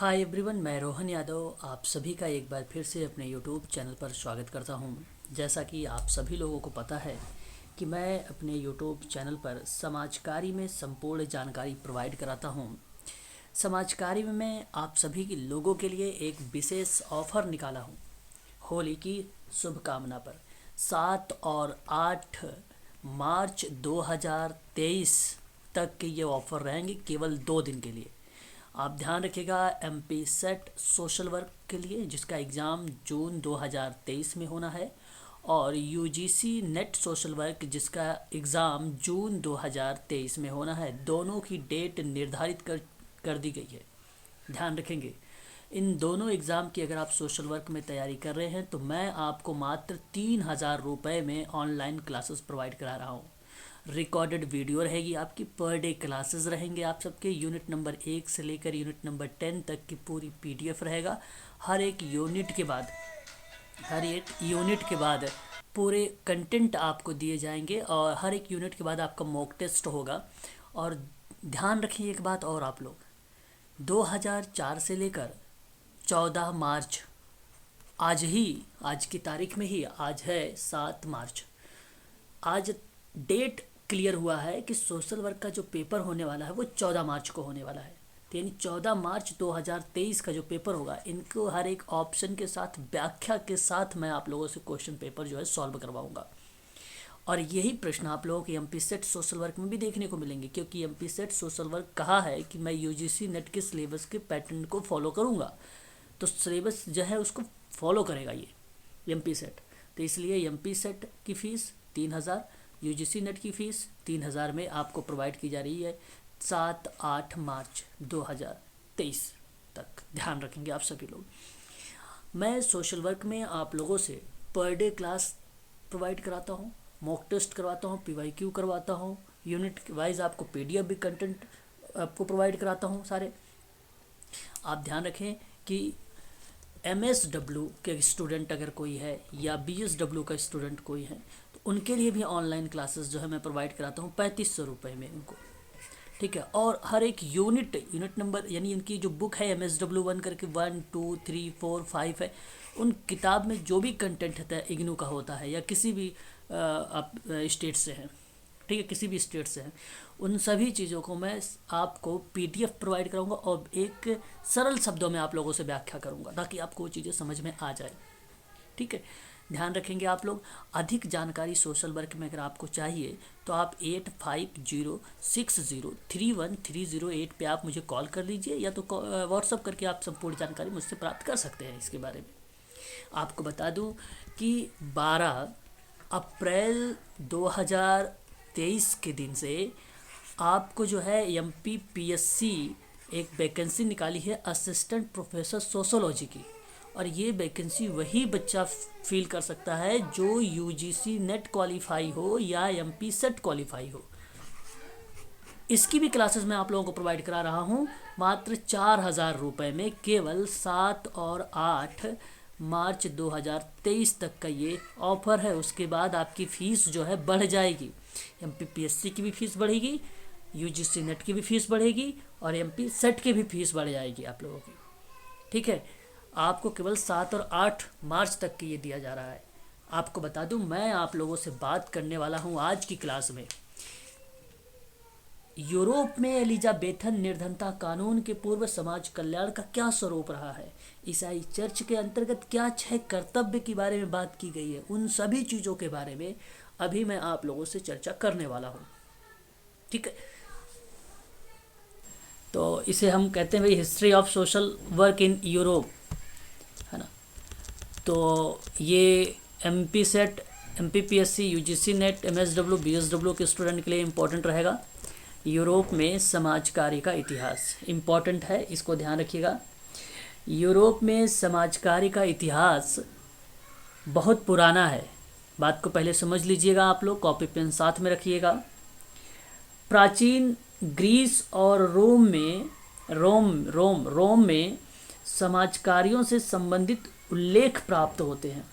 Hi everyone, मैं रोहन यादव आप सभी का एक बार फिर से अपने यूट्यूब चैनल पर स्वागत करता हूं। जैसा कि आप सभी लोगों को पता है कि मैं अपने यूट्यूब चैनल पर समाजकारी में संपूर्ण जानकारी प्रोवाइड कराता हूं। समाजकारी में मैं आप सभी के लोगों के लिए एक विशेष ऑफ़र निकाला हूं होली की शुभकामना पर। 7 और 8 मार्च 2023 तक के ये ऑफ़र रहेंगे, केवल 2 दिन के लिए। आप ध्यान रखिएगा, एमपी सेट सोशल वर्क के लिए जिसका एग्ज़ाम जून 2023 में होना है, और यूजीसी नेट सोशल वर्क जिसका एग्ज़ाम जून 2023 में होना है। दोनों की डेट निर्धारित कर दी गई है। ध्यान रखेंगे, इन दोनों एग्ज़ाम की अगर आप सोशल वर्क में तैयारी कर रहे हैं तो मैं आपको मात्र 3000 रुपये में ऑनलाइन क्लासेस प्रोवाइड करा रहा हूँ। रिकॉर्डेड वीडियो रहेगी आपकी, पर डे क्लासेस रहेंगे आप सबके। यूनिट नंबर 1 से लेकर यूनिट नंबर 10 तक की पूरी पीडीएफ रहेगा। हर एक यूनिट के बाद पूरे कंटेंट आपको दिए जाएंगे, और हर एक यूनिट के बाद आपका मॉक टेस्ट होगा। और ध्यान रखिए एक बात और, आप लोग 2004 से लेकर 14 मार्च, आज की तारीख में ही, आज है 7 मार्च, आज डेट क्लियर हुआ है कि सोशल वर्क का जो पेपर होने वाला है वो 14 मार्च को होने वाला है। तो यानी 14 मार्च 2023 का जो पेपर होगा, इनको हर एक ऑप्शन के साथ, व्याख्या के साथ मैं आप लोगों से क्वेश्चन पेपर जो है सॉल्व करवाऊंगा। और यही प्रश्न आप लोगों के एमपी सेट सोशल वर्क में भी देखने को मिलेंगे, क्योंकि एमपी सेट सोशल वर्क कहा है कि मैं यूजीसी नेट के सिलेबस के पैटर्न को फॉलो करूँगा, तो सिलेबस जो है उसको फॉलो करेगा ये एमपी सेट। तो इसलिए एमपी सेट की फ़ीस 3000, यूजीसी नेट की फ़ीस 3000 में आपको प्रोवाइड की जा रही है 7-8 मार्च 2023 तक। ध्यान रखेंगे आप सभी लोग। मैं सोशल वर्क में आप लोगों से पर डे क्लास प्रोवाइड कराता हूँ, मॉक टेस्ट करवाता हूँ, पीवाईक्यू करवाता हूँ, यूनिट वाइज आपको पीडीएफ भी कंटेंट आपको प्रोवाइड कराता हूँ सारे। आप ध्यान रखें कि एमएसडब्ल्यू के स्टूडेंट अगर कोई है या बीएसडब्ल्यू का स्टूडेंट कोई है, तो उनके लिए भी ऑनलाइन क्लासेस जो है मैं प्रोवाइड कराता हूँ 3500 रुपये में उनको, ठीक है। और हर एक यूनिट नंबर, यानी इनकी जो बुक है एमएसडब्ल्यू 1 करके 1, 2, 3, 4, 5 है, उन किताब में जो भी कंटेंट होता है इग्नू का होता है, या किसी भी आप स्टेट से हैं, ठीक है, किसी भी स्टेट से हैं, उन सभी चीज़ों को मैं आपको पीडीएफ प्रोवाइड कराऊंगा और एक सरल शब्दों में आप लोगों से व्याख्या करूंगा, ताकि आपको वो चीज़ें समझ में आ जाए, ठीक है। ध्यान रखेंगे आप लोग। अधिक जानकारी सोशल वर्क में अगर आपको चाहिए तो आप 8506031308 पे आप मुझे कॉल कर लीजिए, या तो व्हाट्सअप करके आप संपूर्ण जानकारी मुझसे प्राप्त कर सकते हैं इसके बारे में। आपको बता दूं कि 12 अप्रैल 2023 के दिन से आपको जो है एमपीपीएससी एक वैकेंसी निकाली है असिस्टेंट प्रोफेसर सोशोलॉजी की, और ये वैकेंसी वही बच्चा फिल कर सकता है जो यूजीसी नेट क्वालिफाई हो या एमपी सेट क्वालिफाई हो। इसकी भी क्लासेस मैं आप लोगों को प्रोवाइड करा रहा हूँ मात्र 4000 रुपये में, केवल 7 और 8 मार्च 2023 तक का ये ऑफ़र है। उसके बाद आपकी फ़ीस जो है बढ़ जाएगी, एमपीपीएससी की भी फ़ीस बढ़ेगी, यूजीसी नेट की भी फ़ीस बढ़ेगी, और एमपी सेट की भी फ़ीस बढ़ जाएगी आप लोगों की, ठीक है। आपको केवल 7 और 8 मार्च तक के ये दिया जा रहा है। आपको बता दूं, मैं आप लोगों से बात करने वाला हूं आज की क्लास में यूरोप में एलिजाबेथन निर्धनता कानून के पूर्व समाज कल्याण का क्या स्वरूप रहा है, ईसाई चर्च के अंतर्गत क्या 6 कर्तव्य के बारे में बात की गई है, उन सभी चीज़ों के बारे में अभी मैं आप लोगों से चर्चा करने वाला हूँ, ठीक है। तो इसे हम कहते हैं भाई history of social work in Europe, है ना। तो ये MP set, MPPSC, UGC net, MSW, BSW के स्टूडेंट के लिए इम्पोर्टेंट रहेगा। यूरोप में समाज कार्य का इतिहास इम्पोर्टेंट है, इसको ध्यान रखिएगा। यूरोप में समाज कार्य का इतिहास बहुत पुराना है, बात को पहले समझ लीजिएगा आप लोग, कॉपी पेन साथ में रखिएगा। प्राचीन ग्रीस और रोम में समाज कार्यों से संबंधित उल्लेख प्राप्त होते हैं।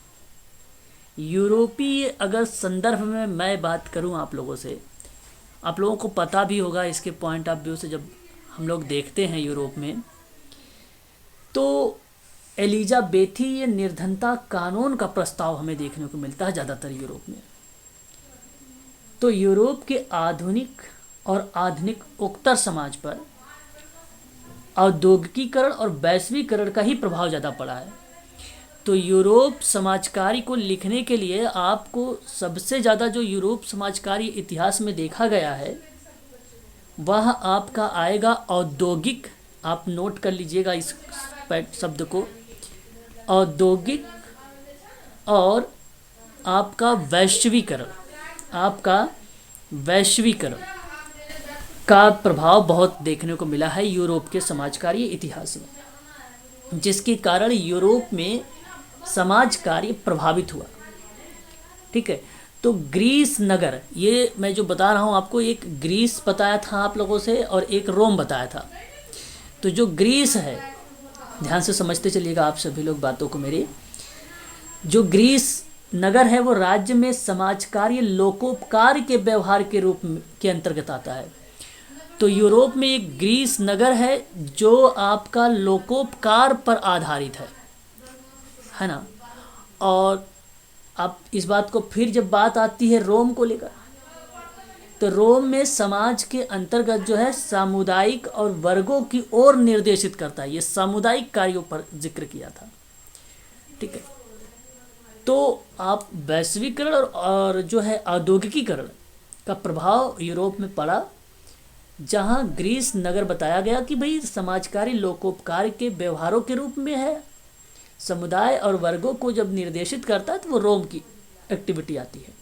यूरोपीय अगर संदर्भ में मैं बात करूं आप लोगों से, आप लोगों को पता भी होगा इसके पॉइंट ऑफ व्यू से, जब हम लोग देखते हैं यूरोप में तो एलिजाबेथीय निर्धनता कानून का प्रस्ताव हमें देखने को मिलता है ज़्यादातर यूरोप में। तो यूरोप के आधुनिक और आधुनिक उत्तर समाज पर औद्योगिकीकरण और वैश्वीकरण का ही प्रभाव ज़्यादा पड़ा है। तो यूरोप समाजकारी को लिखने के लिए आपको सबसे ज़्यादा जो यूरोप समाजकारी इतिहास में देखा गया है वह आपका आएगा औद्योगिक। आप नोट कर लीजिएगा इस शब्द को, औद्योगिक और आपका वैश्वीकरण का प्रभाव बहुत देखने को मिला है यूरोप के समाजकार्य इतिहास में, जिसके कारण यूरोप में समाज कार्य प्रभावित हुआ। ठीक है, तो ग्रीस नगर, ये मैं जो बता रहा हूँ आपको, एक ग्रीस बताया था आप लोगों से और एक रोम बताया था। तो जो ग्रीस है, ध्यान से समझते चलिएगा आप सभी लोग बातों को मेरे, जो ग्रीस नगर है वो राज्य में समाज कार्य लोकोपकार के व्यवहार के रूप के अंतर्गत आता है। तो यूरोप में एक ग्रीस नगर है जो आपका लोकोपकार पर आधारित है ना। और अब इस बात को फिर जब बात आती है रोम को लेकर, तो रोम में समाज के अंतर्गत जो है सामुदायिक और वर्गों की ओर निर्देशित करता है। ये सामुदायिक कार्यों पर जिक्र किया था। ठीक है, तो आप वैश्वीकरण और जो है औद्योगिकीकरण का प्रभाव यूरोप में पड़ा, जहाँ ग्रीस नगर बताया गया कि भाई समाजकारी लोकोपकार के व्यवहारों के रूप में है, समुदाय और वर्गों को जब निर्देशित करता है तो वो रोम की एक्टिविटी आती है।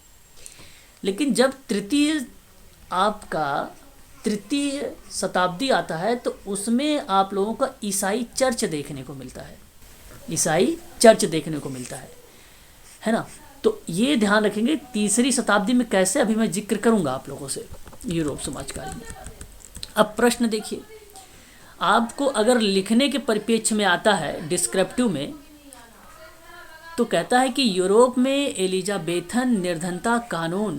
लेकिन जब तृतीय शताब्दी आता है तो उसमें आप लोगों का ईसाई चर्च देखने को मिलता है, ईसाई चर्च देखने को मिलता है ना। तो ये ध्यान रखेंगे तीसरी शताब्दी में कैसे, अभी मैं जिक्र करूंगा आप लोगों से यूरोप समाजकार्य में। अब प्रश्न देखिए, आपको अगर लिखने के परिप्रेक्ष्य में आता है डिस्क्रिप्टिव में, तो कहता है कि यूरोप में एलिजाबेथन निर्धनता कानून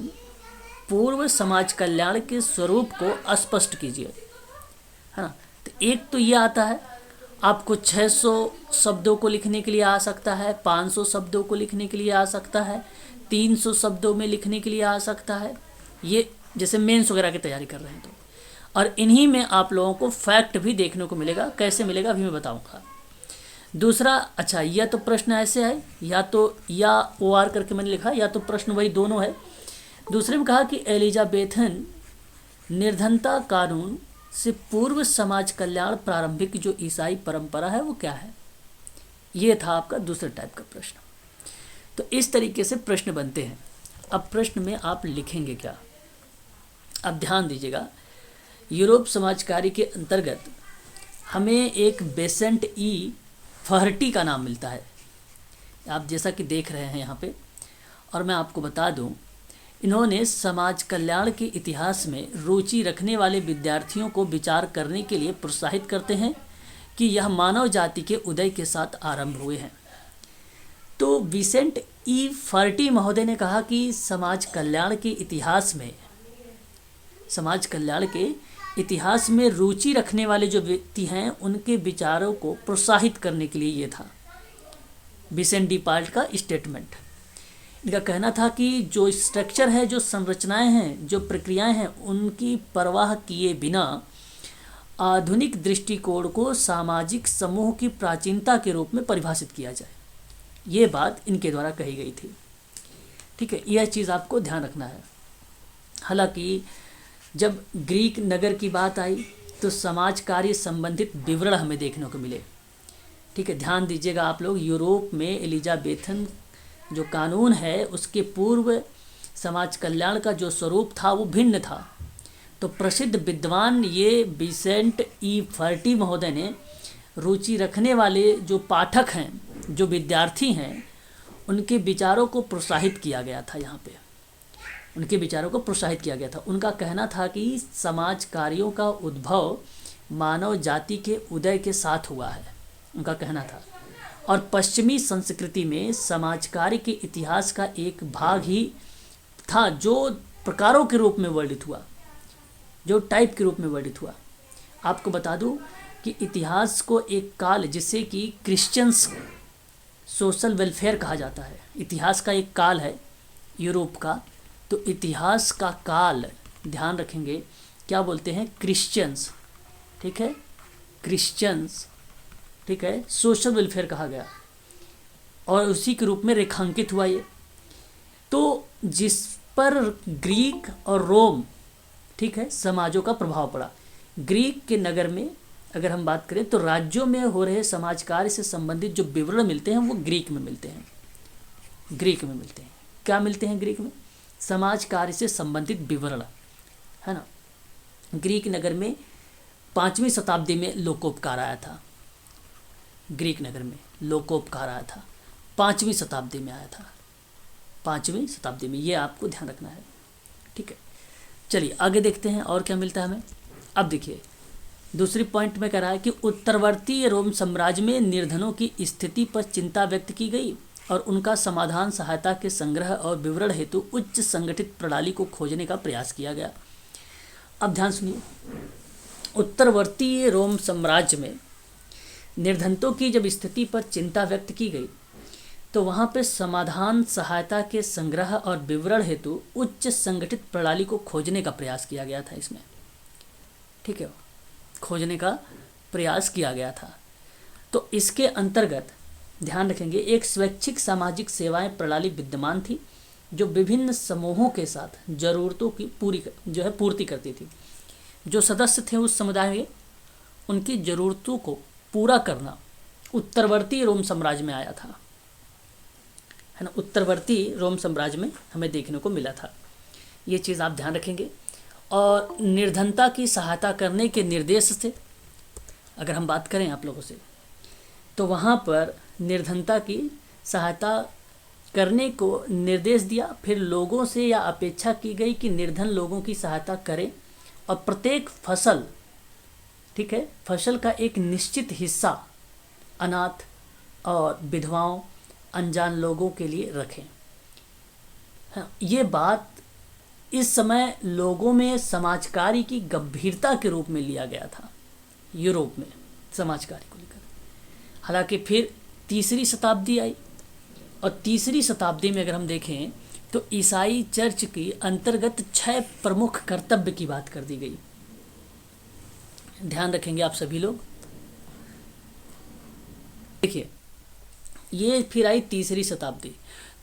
पूर्व समाज कल्याण के स्वरूप को स्पष्ट कीजिए, है ना। तो एक तो ये आता है, आपको 600 शब्दों को लिखने के लिए आ सकता है, 500 शब्दों को लिखने के लिए आ सकता है, 300 शब्दों में लिखने के लिए आ सकता है। ये जैसे मेंस वगैरह की तैयारी कर रहे हैं तो, और इन्हीं में आप लोगों को फैक्ट भी देखने को मिलेगा। कैसे मिलेगा अभी मैं बताऊंगा। दूसरा, अच्छा, या तो प्रश्न ऐसे है, या OR करके मैंने लिखा, या तो प्रश्न वही दोनों है। दूसरे में कहा कि एलिजाबेथन निर्धनता कानून से पूर्व समाज कल्याण प्रारंभिक जो ईसाई परंपरा है वो क्या है। ये था आपका दूसरे टाइप का प्रश्न। तो इस तरीके से प्रश्न बनते हैं। अब प्रश्न में आप लिखेंगे क्या, अब ध्यान दीजिएगा। यूरोप समाजकार्य के अंतर्गत हमें एक बेसेंट ई फहर्टी का नाम मिलता है, आप जैसा कि देख रहे हैं यहाँ पे। और मैं आपको बता दूँ, इन्होंने समाज कल्याण के इतिहास में रुचि रखने वाले विद्यार्थियों को विचार करने के लिए प्रोत्साहित करते हैं कि यह मानव जाति के उदय के साथ आरंभ हुए हैं। तो विसेंट ई फर्टी महोदय ने कहा कि समाज कल्याण के इतिहास में रुचि रखने वाले जो व्यक्ति हैं उनके विचारों को प्रोत्साहित करने के लिए ये था विसेंट डी पाल्ट का स्टेटमेंट। इनका कहना था कि जो स्ट्रक्चर है, जो संरचनाएं हैं, जो प्रक्रियाएं हैं, उनकी परवाह किए बिना आधुनिक दृष्टिकोण को सामाजिक समूह की प्राचीनता के रूप में परिभाषित किया जाए। ये बात इनके द्वारा कही गई थी। ठीक है, यह चीज़ आपको ध्यान रखना है। हालांकि जब ग्रीक नगर की बात आई तो समाज कार्य संबंधित विवरण हमें देखने को मिले। ठीक है, ध्यान दीजिएगा आप लोग। यूरोप में एलिजाबेथन जो कानून है उसके पूर्व समाज कल्याण का जो स्वरूप था वो भिन्न था। तो प्रसिद्ध विद्वान ये विसेंट ई फर्टी महोदय ने रुचि रखने वाले जो पाठक हैं, जो विद्यार्थी हैं, उनके विचारों को प्रोत्साहित किया गया था। यहाँ पे उनके विचारों को प्रोत्साहित किया गया था। उनका कहना था कि समाज कार्यों का उद्भव मानव जाति के उदय के साथ हुआ है, उनका कहना था। और पश्चिमी संस्कृति में समाज कार्य के इतिहास का एक भाग ही था जो प्रकारों के रूप में वर्णित हुआ, जो टाइप के रूप में वर्णित हुआ। आपको बता दूं कि इतिहास को एक काल जिसे कि क्रिश्चियंस सोशल वेलफेयर कहा जाता है, इतिहास का एक काल है यूरोप का, तो इतिहास का काल ध्यान रखेंगे क्या बोलते हैं, क्रिश्चियंस, ठीक है, क्रिश्चियंस, ठीक है, सोशल वेलफेयर कहा गया और उसी के रूप में रेखांकित हुआ ये। तो जिस पर ग्रीक और रोम, ठीक है, समाजों का प्रभाव पड़ा। ग्रीक के नगर में अगर हम बात करें तो राज्यों में हो रहे समाज कार्य से संबंधित जो विवरण मिलते हैं वो ग्रीक में मिलते हैं, ग्रीक में मिलते हैं। क्या मिलते हैं ग्रीक में? समाज कार्य से संबंधित विवरण, है ना। ग्रीक नगर में 5वीं शताब्दी में लोकोपकार आया था, ग्रीक नगर में लोकोपकार आया था, 5वीं शताब्दी में आया था, 5वीं शताब्दी में, ये आपको ध्यान रखना है, ठीक है। चलिए आगे देखते हैं और क्या मिलता है हमें। अब देखिए दूसरी पॉइंट में कह रहा है कि उत्तरवर्ती रोम साम्राज्य में निर्धनों की स्थिति पर चिंता व्यक्त की गई और उनका समाधान सहायता के संग्रह और विवरण हेतु उच्च संगठित प्रणाली को खोजने का प्रयास किया गया। अब ध्यान सुनिए, उत्तरवर्ती रोम साम्राज्य में निर्धनों की जब स्थिति पर चिंता व्यक्त की गई तो वहाँ पे समाधान सहायता के संग्रह और विवरण हेतु उच्च संगठित प्रणाली को खोजने का प्रयास किया गया था इसमें, ठीक है, खोजने का प्रयास किया गया था। तो इसके अंतर्गत ध्यान रखेंगे एक स्वैच्छिक सामाजिक सेवाएं प्रणाली विद्यमान थी जो विभिन्न समूहों के साथ जरूरतों की पूर्ति करती थी। जो सदस्य थे उस समुदाय में उनकी जरूरतों को पूरा करना उत्तरवर्ती रोम साम्राज्य में आया था, है ना, उत्तरवर्ती रोम साम्राज्य में हमें देखने को मिला था। ये चीज़ आप ध्यान रखेंगे। और निर्धनता की सहायता करने के निर्देश थे। अगर हम बात करें आप लोगों से तो वहाँ पर निर्धनता की सहायता करने को निर्देश दिया, फिर लोगों से यह अपेक्षा की गई कि निर्धन लोगों की सहायता करें और प्रत्येक फसल, ठीक है, फसल का एक निश्चित हिस्सा अनाथ और विधवाओं, अनजान लोगों के लिए रखें। हाँ, ये बात इस समय लोगों में समाज कार्य की गंभीरता के रूप में लिया गया था यूरोप में समाज कार्य को लेकर। हालांकि फिर तीसरी शताब्दी आई और तीसरी शताब्दी में अगर हम देखें तो ईसाई चर्च की अंतर्गत 6 प्रमुख कर्तव्य की बात कर दी गई। ध्यान रखेंगे आप सभी लोग। देखिए ये फिर आई तीसरी शताब्दी।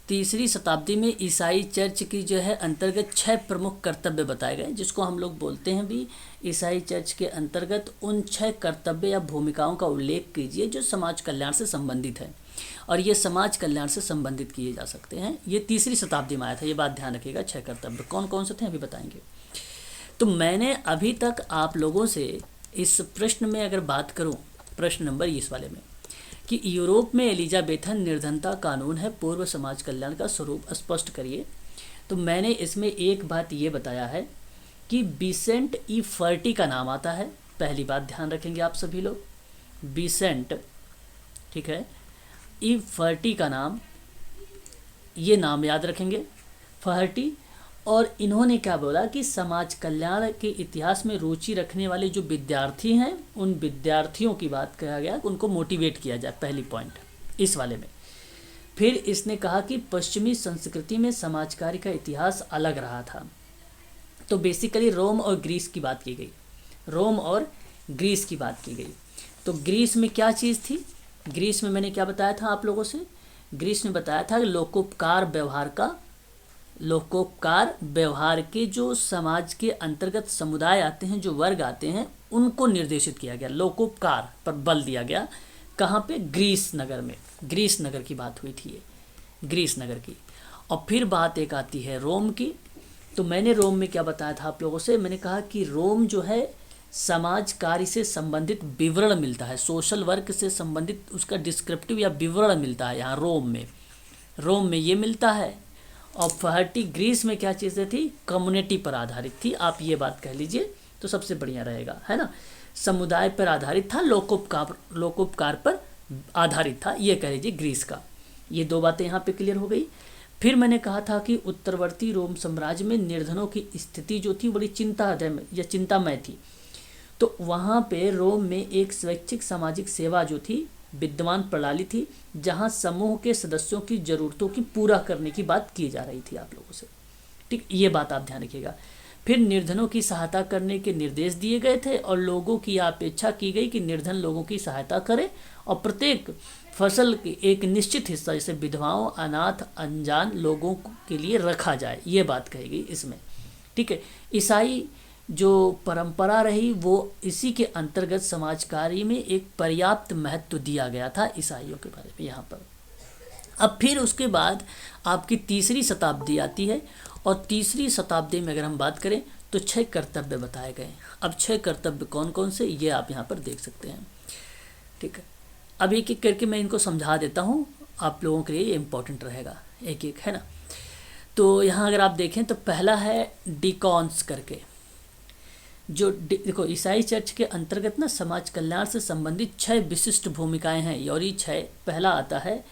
तीसरी शताब्दी में ईसाई चर्च की जो है अंतर्गत 6 प्रमुख कर्तव्य बताए गए, जिसको हम लोग बोलते हैं भी ईसाई चर्च के अंतर्गत उन 6 कर्तव्य या भूमिकाओं का उल्लेख कीजिए जो समाज कल्याण से संबंधित है और ये समाज कल्याण से संबंधित किए जा सकते हैं। ये तीसरी शताब्दी में आया था, ये बात ध्यान रखिएगा। 6 कर्तव्य कौन कौन से थे अभी बताएंगे। तो मैंने अभी तक आप लोगों से इस प्रश्न में अगर बात करूँ, प्रश्न नंबर इस वाले में कि यूरोप में एलिजाबेथन निर्धनता कानून है पूर्व समाज कल्याण का स्वरूप स्पष्ट करिए, तो मैंने इसमें एक बात ये बताया है कि विसेंट ई फर्टी का नाम आता है। पहली बात ध्यान रखेंगे आप सभी लोग, विसेंट, ठीक है, ई फर्टी का नाम, ये नाम याद रखेंगे, फर्टी। और इन्होंने क्या बोला कि समाज कल्याण के इतिहास में रुचि रखने वाले जो विद्यार्थी हैं उन विद्यार्थियों की बात कहा गया, उनको मोटिवेट किया जाए, पहली पॉइंट इस वाले में। फिर इसने कहा कि पश्चिमी संस्कृति में समाज कार्य का इतिहास अलग रहा था। तो बेसिकली रोम और ग्रीस की बात की गई, रोम और ग्रीस की बात की गई। तो ग्रीस में क्या चीज़ थी? ग्रीस में मैंने क्या बताया था आप लोगों से? ग्रीस में बताया था लोकोपकार व्यवहार के जो समाज के अंतर्गत समुदाय आते हैं, जो वर्ग आते हैं, उनको निर्देशित किया गया, लोकोपकार पर बल दिया गया। कहाँ पे? ग्रीस नगर में। ग्रीस नगर की बात हुई थी ये, ग्रीस नगर की। और फिर बात एक आती है रोम की। तो मैंने रोम में क्या बताया था आप लोगों से? मैंने कहा कि रोम जो है समाज कार्य से संबंधित विवरण मिलता है, सोशल वर्क से संबंधित उसका डिस्क्रिप्टिव या विवरण मिलता है यहाँ रोम में ये मिलता है। और फर्टी ग्रीस में क्या चीज़ें थी? कम्युनिटी पर आधारित थी। आप ये बात कह लीजिए तो सबसे बढ़िया रहेगा, है ना। समुदाय पर आधारित था, लोकोपकार पर आधारित था, ये कह लीजिए ग्रीस का। ये 2 बातें यहाँ पे क्लियर हो गई। फिर मैंने कहा था कि उत्तरवर्ती रोम साम्राज्य में निर्धनों की स्थिति जो थी बड़ी चिंतामय थी। तो वहाँ पे रोम में एक स्वैच्छिक सामाजिक सेवा जो थी विद्यमान प्रणाली थी, जहाँ समूह के सदस्यों की ज़रूरतों की पूरा करने की बात की जा रही थी आप लोगों से। ठीक, ये बात आप ध्यान रखिएगा। फिर निर्धनों की सहायता करने के निर्देश दिए गए थे और लोगों की अपेक्षा की गई कि निर्धन लोगों की सहायता करें और प्रत्येक फसल के एक निश्चित हिस्सा जैसे विधवाओं, अनाथ, अनजान लोगों के लिए रखा जाए, ये बात कही गई इसमें। ठीक है, ईसाई जो परंपरा रही वो इसी के अंतर्गत समाज कार्य में एक पर्याप्त महत्व दिया गया था ईसाइयों के बारे में यहाँ पर। अब फिर उसके बाद आपकी तीसरी शताब्दी आती है और तीसरी शताब्दी में अगर हम बात करें तो 6 कर्तव्य बताए गए। अब 6 कर्तव्य कौन कौन से, ये आप यहाँ पर देख सकते हैं। ठीक है, अब एक एक करके मैं इनको समझा देता हूँ, आप लोगों के लिए ये इम्पोर्टेंट रहेगा एक एक, है ना। तो यहाँ अगर आप देखें तो पहला है डिकॉन्स करके, जो देखो ईसाई चर्च के अंतर्गत ना समाज कल्याण से संबंधित 6 विशिष्ट भूमिकाएं हैं और ये 6, पहला आता है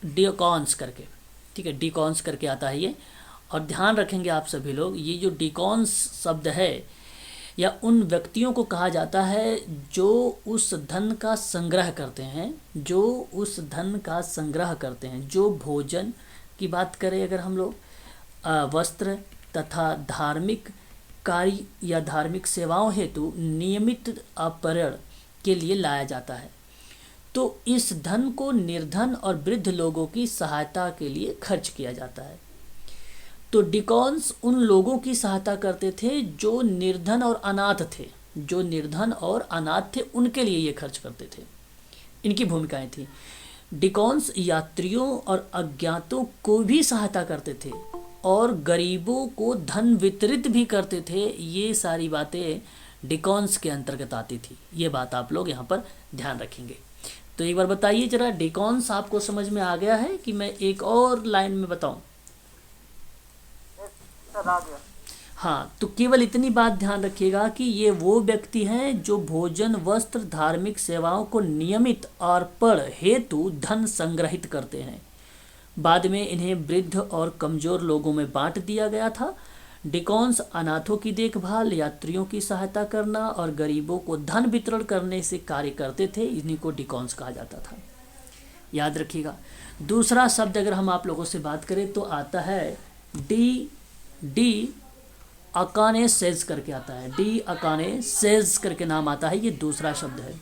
डिकॉन्स करके। ठीक है, डिकॉन्स करके आता है ये। और ध्यान रखेंगे आप सभी लोग, ये जो डिकॉन्स शब्द है या उन व्यक्तियों को कहा जाता है जो उस धन का संग्रह करते हैं, जो उस धन का संग्रह करते हैं, जो भोजन की बात करें अगर हम लोग, वस्त्र तथा धार्मिक कार्य या धार्मिक सेवाओं हेतु नियमित अपहरण के लिए लाया जाता है। तो इस धन को निर्धन और वृद्ध लोगों की सहायता के लिए खर्च किया जाता है। तो डिकॉन्स उन लोगों की सहायता करते थे जो निर्धन और अनाथ थे, जो निर्धन और अनाथ थे उनके लिए ये खर्च करते थे। इनकी भूमिकाएं थी। डिकॉन्स यात्रियों और अज्ञातों को भी सहायता करते थे और गरीबों को धन वितरित भी करते थे। ये सारी बातें डिकॉन्स के अंतर्गत आती थी। ये बात आप लोग यहाँ पर ध्यान रखेंगे। तो एक बार बताइए जरा, डिकॉन्स आपको समझ में आ गया है कि मैं एक और लाइन में बताऊं? हाँ, तो केवल इतनी बात ध्यान रखिएगा कि ये वो व्यक्ति हैं जो भोजन, वस्त्र, धार्मिक सेवाओं को नियमित अर्पण हेतु धन संग्रहित करते हैं। बाद में इन्हें वृद्ध और कमजोर लोगों में बांट दिया गया था। डिकॉन्स अनाथों की देखभाल, यात्रियों की सहायता करना और गरीबों को धन वितरण करने से कार्य करते थे। इन्हीं को डिकॉन्स कहा जाता था, याद रखिएगा। दूसरा शब्द अगर हम आप लोगों से बात करें तो आता है डी अकाने सेज करके आता है। डी अकाने सेज करके नाम आता है, ये दूसरा शब्द है।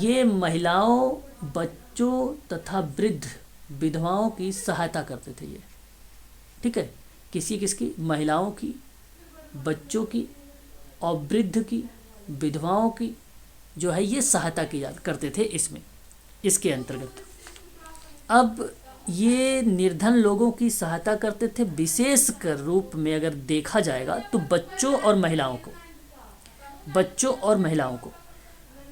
ये महिलाओं, बच्चों तथा वृद्ध विधवाओं की सहायता करते थे ये। ठीक है, किसकी? महिलाओं की, बच्चों की और वृद्ध की, विधवाओं की जो है ये सहायता की करते थे इसमें, इसके अंतर्गत। अब ये निर्धन लोगों की सहायता करते थे विशेष कर रूप में अगर देखा जाएगा तो बच्चों और महिलाओं को।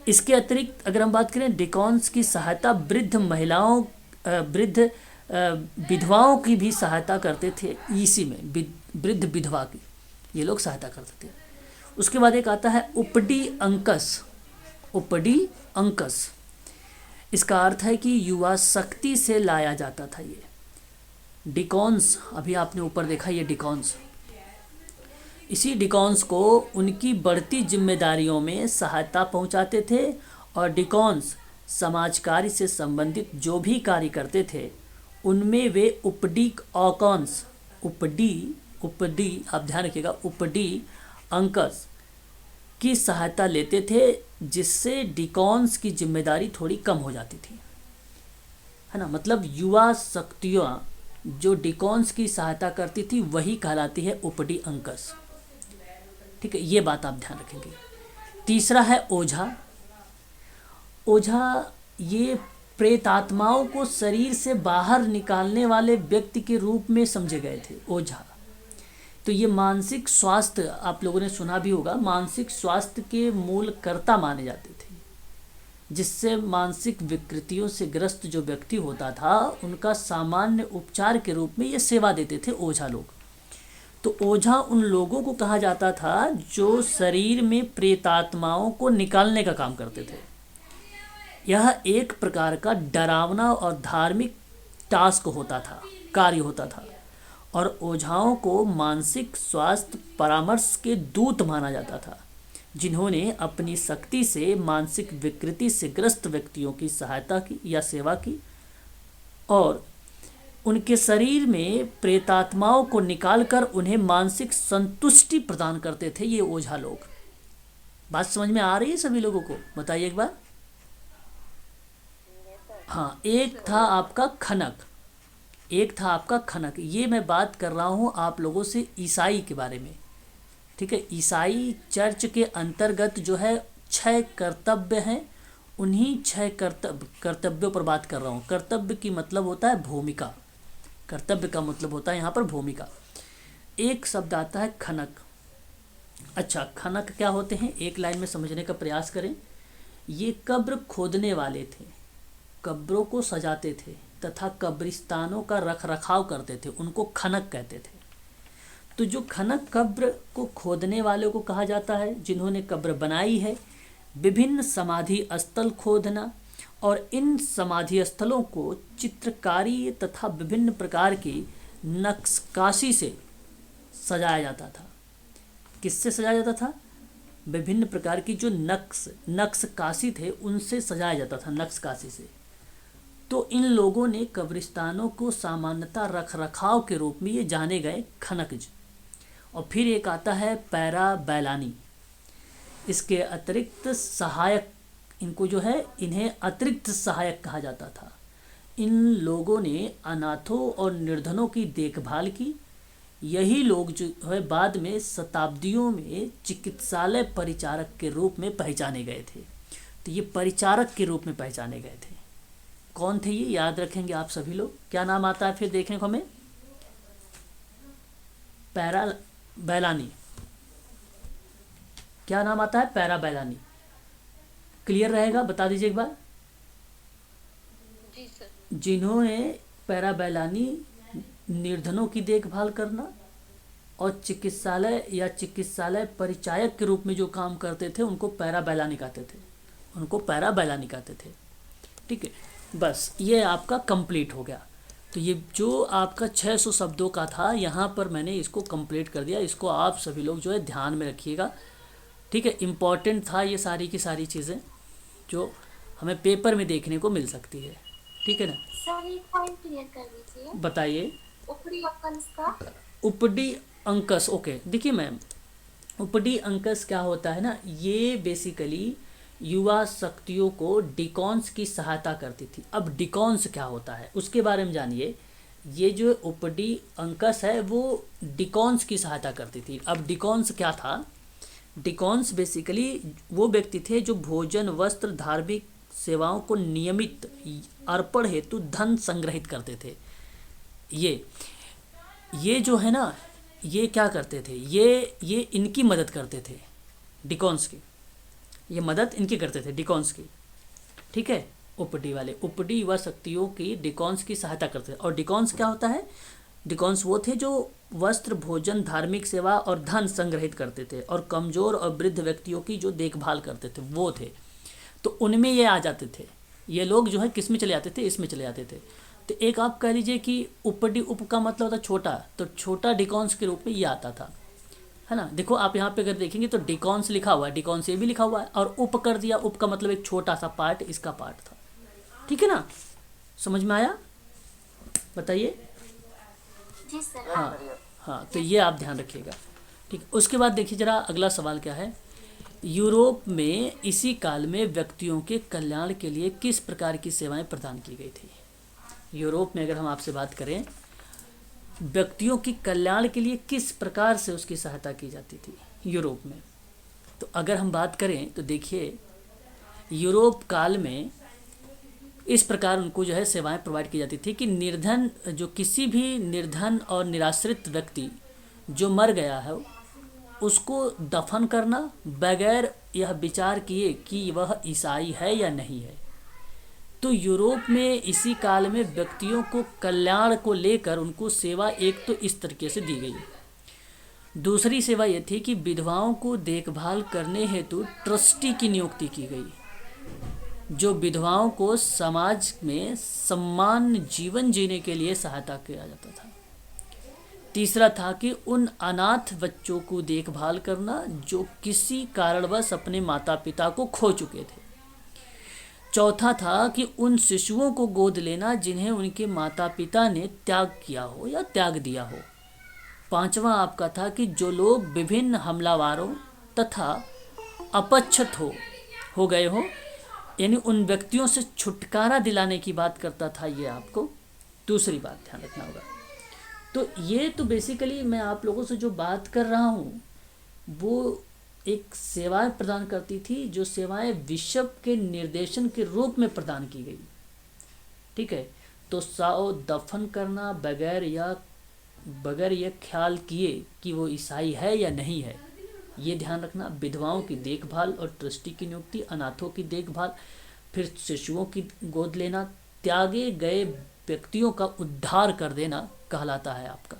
इसके अतिरिक्त अगर हम बात करें डिकॉन्स की सहायता वृद्ध महिलाओं, वृद्ध विधवाओं की भी सहायता करते थे। इसी में वृद्ध विधवा की ये लोग सहायता करते थे। उसके बाद एक आता है उपडी अंकस। इसका अर्थ है कि युवा शक्ति से लाया जाता था ये। डिकॉन्स अभी आपने ऊपर देखा, ये डिकॉन्स, इसी डिकॉन्स को उनकी बढ़ती जिम्मेदारियों में सहायता पहुंचाते थे और डिकॉन्स समाज कार्य से संबंधित जो भी कार्य करते थे उनमें वे उपडी आप ध्यान रखिएगा, उपडी अंकस की सहायता लेते थे, जिससे डिकॉन्स की जिम्मेदारी थोड़ी कम हो जाती थी, है ना। मतलब युवा शक्तियाँ जो डिकॉन्स की सहायता करती थी वही कहलाती है उपडी अंकस। ठीक है, ये बात आप ध्यान रखेंगे। तीसरा है ओझा ये प्रेतात्माओं को शरीर से बाहर निकालने वाले व्यक्ति के रूप में समझे गए थे, ओझा। तो ये मानसिक स्वास्थ्य, आप लोगों ने सुना भी होगा, मानसिक स्वास्थ्य के मूल कर्ता माने जाते थे, जिससे मानसिक विकृतियों से ग्रस्त जो व्यक्ति होता था उनका सामान्य उपचार के रूप में ये सेवा देते थे ओझा लोग। तो ओझा उन लोगों को कहा जाता था जो शरीर में प्रेतात्माओं को निकालने का काम करते थे। यह एक प्रकार का डरावना और धार्मिक टास्क होता था, कार्य होता था। और ओझाओं को मानसिक स्वास्थ्य परामर्श के दूत माना जाता था, जिन्होंने अपनी शक्ति से मानसिक विकृति से ग्रस्त व्यक्तियों की सहायता की या सेवा की और उनके शरीर में प्रेतात्माओं को निकालकर उन्हें मानसिक संतुष्टि प्रदान करते थे ये ओझा लोग। बात समझ में आ रही है सभी लोगों को? बताइए एक बार। हाँ, एक था आपका खनक, एक था आपका खनक। ये मैं बात कर रहा हूँ आप लोगों से ईसाई के बारे में, ठीक है। ईसाई चर्च के अंतर्गत जो है 6 कर्तव्य हैं, उन्हीं 6 कर्तव्यों पर बात कर रहा हूँ। कर्तव्य की मतलब होता है भूमिका, कर्तव्य का मतलब होता है यहाँ पर भूमिका। एक शब्द आता है खनक। अच्छा, खनक क्या होते हैं, एक लाइन में समझने का प्रयास करें। ये कब्र खोदने वाले थे, कब्रों को सजाते थे तथा कब्रिस्तानों का रख रखाव करते थे, उनको खनक कहते थे। तो जो खनक कब्र को खोदने वालों को कहा जाता है, जिन्होंने कब्र बनाई है। विभिन्न समाधि स्थल खोदना और इन समाधि स्थलों को चित्रकारी तथा विभिन्न प्रकार की नक्काशी से सजाया जाता था। किससे सजाया जाता था? विभिन्न प्रकार की जो नक्शकाशी थे उनसे सजाया जाता था, नक्शकाशी से। तो इन लोगों ने कब्रिस्तानों को सामान्यतः रख रखाव के रूप में ये जाने गए खनकज। और फिर एक आता है पैरा बैलानी। इसके अतिरिक्त सहायक, इनको जो है इन्हें अतिरिक्त सहायक कहा जाता था। इन लोगों ने अनाथों और निर्धनों की देखभाल की। यही लोग जो है बाद में शताब्दियों में चिकित्सालय परिचारक के रूप में पहचाने गए थे। तो ये परिचारक के रूप में पहचाने गए थे। कौन थे ये, याद रखेंगे आप सभी लोग। क्या नाम आता है फिर देखने को हमें? पैरा बैलानी। क्या नाम आता है? पैरा बैलानी। क्लियर रहेगा? बता दीजिए एक बार। जी सर। जिन्होंने पैरा बैलानी निर्धनों की देखभाल करना और चिकित्सालय या चिकित्सालय परिचायक के रूप में जो काम करते थे उनको पैरा बैलानी कहते थे, उनको पैरा बैलानी कहते थे। ठीक है, बस ये आपका कंप्लीट हो गया। तो ये जो आपका 600 शब्दों का था यहाँ पर मैंने इसको कंप्लीट कर दिया। इसको आप सभी लोग जो है ध्यान में रखिएगा, ठीक है। इम्पॉर्टेंट था ये सारी की सारी चीज़ें जो हमें पेपर में देखने को मिल सकती है, ठीक है ना। सर एक पॉइंट क्लियर कर दीजिए, बताइए। ऊपरी अक्कन्स का। उपडी अंकस, ओके। देखिए मैम, उपडी अंकस क्या होता है ना, ये बेसिकली युवा शक्तियों को डिकॉन्स की सहायता करती थी। अब डिकॉन्स क्या होता है उसके बारे में जानिए। ये जो उपडी अंकस है वो डिकॉन्स की सहायता करती थी। अब डिकॉन्स क्या था? डिकॉन्स बेसिकली वो व्यक्ति थे जो भोजन, वस्त्र, धार्मिक सेवाओं को नियमित अर्पण हेतु धन संग्रहित करते थे। ये जो है ना, ये क्या करते थे, ये इनकी मदद करते थे, डिकॉन्स की। ये मदद इनकी करते थे, डिकॉन्स की, ठीक है। उपडी वाले, उपडी युवा शक्तियों की डिकॉन्स की सहायता करते थे। और डिकॉन्स क्या होता है? डिकॉन्स वो थे जो वस्त्र, भोजन, धार्मिक सेवा और धन संग्रहित करते थे और कमज़ोर और वृद्ध व्यक्तियों की जो देखभाल करते थे वो थे। तो उनमें ये आ जाते थे। ये लोग जो है किस में चले जाते थे? इसमें चले जाते थे। तो एक आप कह लीजिए कि उपडी, उप का मतलब होता है छोटा, तो छोटा डिकॉन्स के रूप में ये आता था, है ना। देखो आप यहाँ पे अगर देखेंगे तो डिकॉन्स लिखा हुआ है, डिकॉन्स ये भी लिखा हुआ है, और उप कर दिया। उप का मतलब एक छोटा सा पार्ट, इसका पार्ट था, ठीक है ना। समझ में आया? बताइए। जी सर। हाँ हाँ, तो ये आप ध्यान रखिएगा, ठीक। उसके बाद देखिए जरा अगला सवाल क्या है। यूरोप में इसी काल में व्यक्तियों के कल्याण के लिए किस प्रकार की सेवाएं प्रदान की गई थी? यूरोप में अगर हम आपसे बात करें, व्यक्तियों की कल्याण के लिए किस प्रकार से उसकी सहायता की जाती थी यूरोप में? तो अगर हम बात करें तो देखिए, यूरोप काल में इस प्रकार उनको जो है सेवाएं प्रोवाइड की जाती थी कि निर्धन, जो किसी भी निर्धन और निराश्रित व्यक्ति जो मर गया है उसको दफन करना बगैर यह विचार किए कि वह ईसाई है या नहीं है। तो यूरोप में इसी काल में व्यक्तियों को कल्याण को लेकर उनको सेवा एक तो इस तरीके से दी गई। दूसरी सेवा ये थी कि विधवाओं को देखभाल करने हेतु ट्रस्टी की नियुक्ति की गई, जो विधवाओं को समाज में सम्मान जीवन जीने के लिए सहायता किया जाता था। तीसरा था कि उन अनाथ बच्चों को देखभाल करना जो किसी कारणवश अपने माता पिता को खो चुके थे। चौथा था कि उन शिशुओं को गोद लेना जिन्हें उनके माता पिता ने त्याग किया हो या त्याग दिया हो। पांचवा आपका था कि जो लोग विभिन्न हमलावरों तथा अपच्छत हो गए हो, यानी उन व्यक्तियों से छुटकारा दिलाने की बात करता था। ये आपको दूसरी बात ध्यान रखना होगा। तो ये तो बेसिकली मैं आप लोगों से जो बात कर रहा हूँ वो एक सेवाएं प्रदान करती थी, जो सेवाएं विश्व के निर्देशन के रूप में प्रदान की गई। ठीक है, तो साओ दफन करना बगैर ये ख्याल किए कि वो ईसाई है या नहीं है, ये ध्यान रखना। विधवाओं की देखभाल और ट्रस्टी की नियुक्ति, अनाथों की देखभाल, फिर शिशुओं की गोद लेना, त्यागे गए व्यक्तियों का उद्धार कर देना कहलाता है आपका।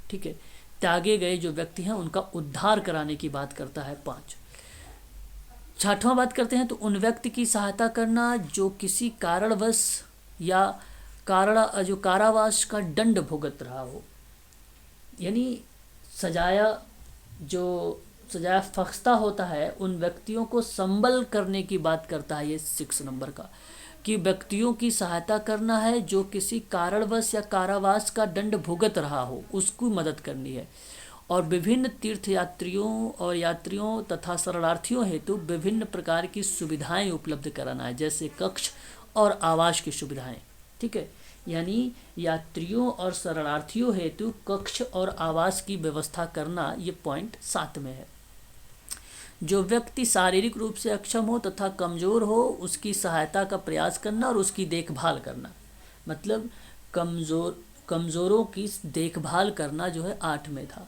ठीक है, त्यागे गए जो व्यक्ति हैं उनका उद्धार कराने की बात करता है 5। छठवां बात करते हैं तो उन व्यक्ति की सहायता करना जो किसी कारणवश या जो कारावास का दंड भुगत रहा हो, यानी सजाया फख्ता होता है, उन व्यक्तियों को संबल करने की बात करता है ये 6 नंबर का, कि व्यक्तियों की सहायता करना है जो किसी कारणवश या कारावास का दंड भुगत रहा हो, उसको मदद करनी है। और विभिन्न यात्रियों तथा शरणार्थियों हेतु विभिन्न प्रकार की सुविधाएं उपलब्ध कराना है, जैसे कक्ष और आवास की सुविधाएं। ठीक है, यानी यात्रियों और शरणार्थियों हेतु कक्ष और आवास की व्यवस्था करना, ये पॉइंट 7 में है। जो व्यक्ति शारीरिक रूप से अक्षम हो तथा कमज़ोर हो उसकी सहायता का प्रयास करना और उसकी देखभाल करना, मतलब कमज़ोरों की देखभाल करना जो है 8 में था।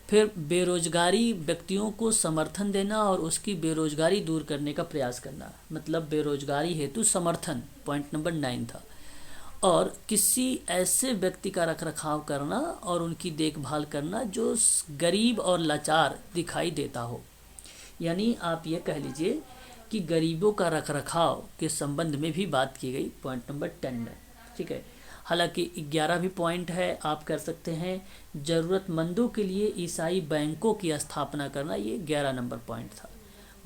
फिर बेरोजगारी व्यक्तियों को समर्थन देना और उसकी बेरोजगारी दूर करने का प्रयास करना, मतलब बेरोजगारी हेतु समर्थन, पॉइंट नंबर 9 था। और किसी ऐसे व्यक्ति का रखरखाव करना और उनकी देखभाल करना जो गरीब और लाचार दिखाई देता हो, यानी आप ये कह लीजिए कि गरीबों का रखरखाव के संबंध में भी बात की गई, पॉइंट नंबर 10 में। ठीक है, हालांकि 11 भी पॉइंट है, आप कर सकते हैं ज़रूरतमंदों के लिए ईसाई बैंकों की स्थापना करना, ये 11 नंबर पॉइंट था।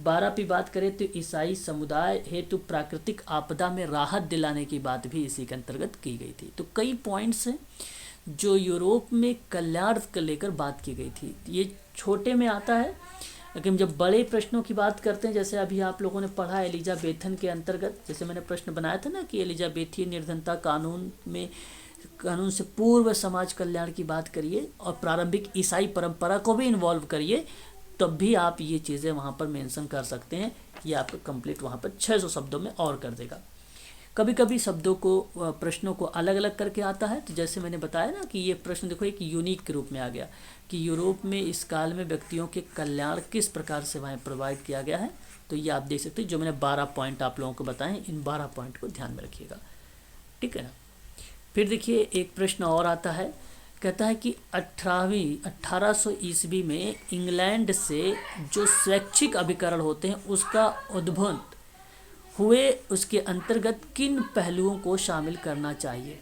12 की बात करें तो ईसाई समुदाय हेतु प्राकृतिक आपदा में राहत दिलाने की बात भी इसी के अंतर्गत की गई थी। तो कई पॉइंट्स हैं जो यूरोप में कल्याण को लेकर बात की गई थी। ये छोटे में आता है, लेकिन जब बड़े प्रश्नों की बात करते हैं, जैसे अभी आप लोगों ने पढ़ा एलिजाबेथन के अंतर्गत, जैसे मैंने प्रश्न बनाया था ना कि एलिजाबेथीय निर्धनता कानून से पूर्व समाज कल्याण की बात करिए और प्रारंभिक ईसाई परंपरा को भी इन्वॉल्व करिए, तब भी आप ये चीज़ें वहाँ पर मेंशन कर सकते हैं। ये आपको कंप्लीट वहाँ पर 600 शब्दों में और कर देगा। कभी कभी शब्दों को, प्रश्नों को अलग अलग करके आता है, तो जैसे मैंने बताया ना कि ये प्रश्न देखो एक यूनिक के रूप में आ गया कि यूरोप में इस काल में व्यक्तियों के कल्याण किस प्रकार सेवाएं प्रोवाइड किया गया है। तो ये आप देख सकते हैं, जो मैंने 12 पॉइंट आप लोगों को बताएं, इन 12 पॉइंट को ध्यान में रखिएगा। ठीक है ना। फिर देखिए एक प्रश्न और आता है, कहता है कि 1800 ईस्वी में इंग्लैंड से जो स्वैच्छिक अभिकरण होते हैं उसका उद्भव हुए, उसके अंतर्गत किन पहलुओं को शामिल करना चाहिए,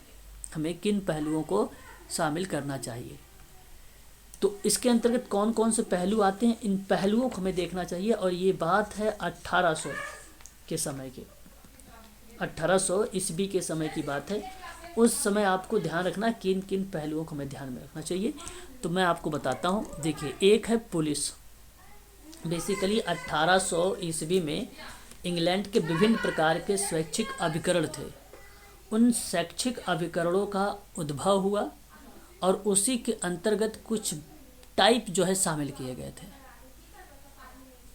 हमें किन पहलुओं को शामिल करना चाहिए। तो इसके अंतर्गत कौन कौन से पहलू आते हैं, इन पहलुओं को हमें देखना चाहिए। और ये बात है 1800 के समय के, 1800 ईस्वी के समय की बात है। उस समय आपको ध्यान रखना किन किन पहलुओं को हमें ध्यान में रखना चाहिए। तो मैं आपको बताता हूँ। देखिए, एक है पुलिस। बेसिकली 1800 ईस्वी में इंग्लैंड के विभिन्न प्रकार के स्वैच्छिक अभिकरण थे। उन स्वैच्छिक अभिकरणों का उद्भव हुआ और उसी के अंतर्गत कुछ टाइप जो है शामिल किए गए थे।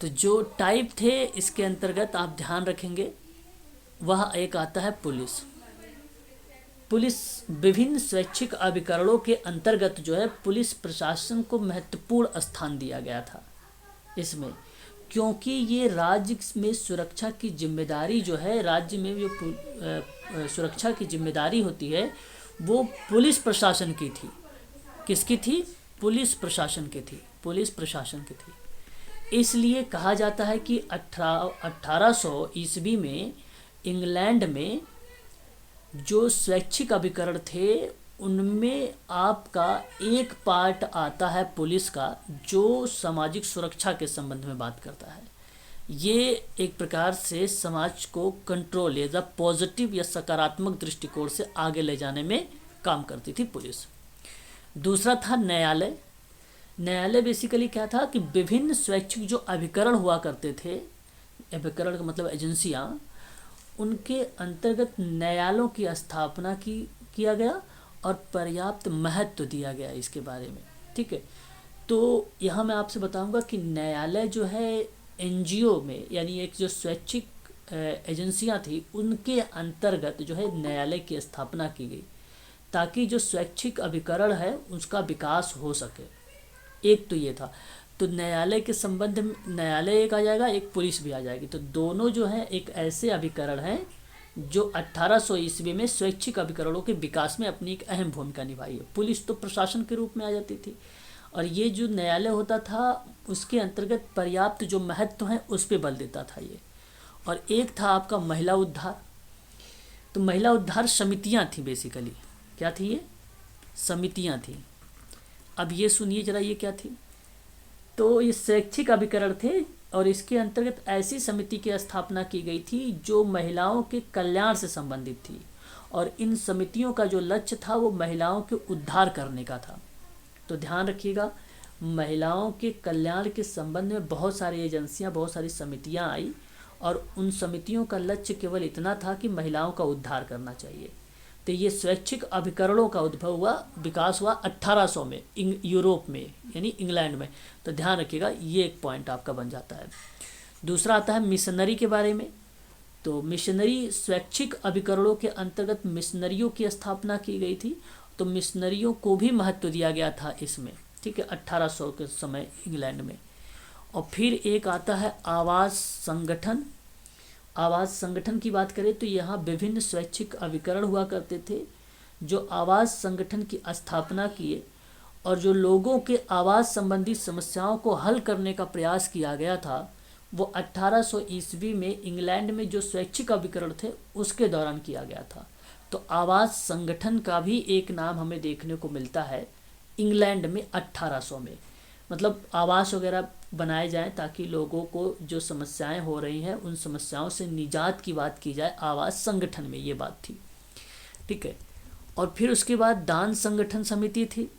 तो जो टाइप थे इसके अंतर्गत आप ध्यान रखेंगे, वह एक आता है पुलिस। पुलिस विभिन्न स्वैच्छिक अभिकरणों के अंतर्गत जो है पुलिस प्रशासन को महत्वपूर्ण स्थान दिया गया था इसमें, क्योंकि ये राज्य में सुरक्षा की जिम्मेदारी जो है, राज्य में जो सुरक्षा की जिम्मेदारी होती है वो पुलिस प्रशासन की थी। किसकी थी? पुलिस प्रशासन की थी, पुलिस प्रशासन की थी। इसलिए कहा जाता है कि 1800 ईस्वी में इंग्लैंड में जो स्वैच्छिक अभिकरण थे उनमें आपका एक पार्ट आता है पुलिस का, जो सामाजिक सुरक्षा के संबंध में बात करता है। ये एक प्रकार से समाज को कंट्रोल या पॉजिटिव या सकारात्मक दृष्टिकोण से आगे ले जाने में काम करती थी पुलिस। दूसरा था न्यायालय। न्यायालय बेसिकली क्या था कि विभिन्न स्वैच्छिक जो अभिकरण हुआ करते थे, अभिकरण का मतलब एजेंसियां, उनके अंतर्गत न्यायालयों की स्थापना किया गया और पर्याप्त महत्व दिया गया इसके बारे में। ठीक है, तो यहाँ मैं आपसे बताऊंगा कि न्यायालय जो है एनजीओ में, यानी एक जो स्वैच्छिक एजेंसियां थी, उनके अंतर्गत जो है न्यायालय की स्थापना की गई, ताकि जो स्वैच्छिक अभिकरण है उसका विकास हो सके। एक तो ये था। तो न्यायालय के संबंध में न्यायालय एक आ जाएगा, एक पुलिस भी आ जाएगी। तो दोनों जो है एक ऐसे अभिकरण हैं जो 1800 ईस्वी में स्वैच्छिक अभिकरणों के विकास में अपनी एक अहम भूमिका निभाई है। पुलिस तो प्रशासन के रूप में आ जाती थी, और ये जो न्यायालय होता था उसके अंतर्गत पर्याप्त जो महत्व है उस पर बल देता था ये। और एक था आपका महिला उद्धार। तो महिला उद्धार समितियां थी बेसिकली। क्या थी ये? समितियां थी। अब ये सुनिए जरा, ये क्या थी। तो ये स्वैच्छिक अभिकरण थे, और इसके अंतर्गत ऐसी समिति की स्थापना की गई थी जो महिलाओं के कल्याण से संबंधित थी, और इन समितियों का जो लक्ष्य था वो महिलाओं के उद्धार करने का था। तो ध्यान रखिएगा, महिलाओं के कल्याण के संबंध में बहुत सारी एजेंसियां, बहुत सारी समितियां आई, और उन समितियों का लक्ष्य केवल इतना था कि महिलाओं का उद्धार करना चाहिए। तो ये स्वैच्छिक अभिकरणों का उद्भव हुआ, विकास हुआ 1800 में यूरोप में, यानी इंग्लैंड में। तो ध्यान रखिएगा, ये एक पॉइंट आपका बन जाता है। दूसरा आता है मिशनरी के बारे में। तो मिशनरी स्वैच्छिक अभिकरणों के अंतर्गत मिशनरियों की स्थापना की गई थी। तो मिशनरियों को भी महत्व दिया गया था इसमें। ठीक है, 1800 के समय इंग्लैंड में। और फिर एक आता है आवास संगठन। आवास संगठन की बात करें तो यहाँ विभिन्न स्वैच्छिक अभिकरण हुआ करते थे जो आवास संगठन की स्थापना किए, और जो लोगों के आवास संबंधी समस्याओं को हल करने का प्रयास किया गया था वो 1800 ईस्वी में इंग्लैंड में जो स्वैच्छिक अभिकरण थे उसके दौरान किया गया था। तो आवास संगठन का भी एक नाम हमें देखने को मिलता है इंग्लैंड में 1800 में। मतलब आवास वगैरह बनाए जाएं ताकि लोगों को जो समस्याएं हो रही हैं उन समस्याओं से निजात की बात की जाए, आवास संगठन में ये बात थी। ठीक है, और फिर उसके बाद दान संगठन समिति थी।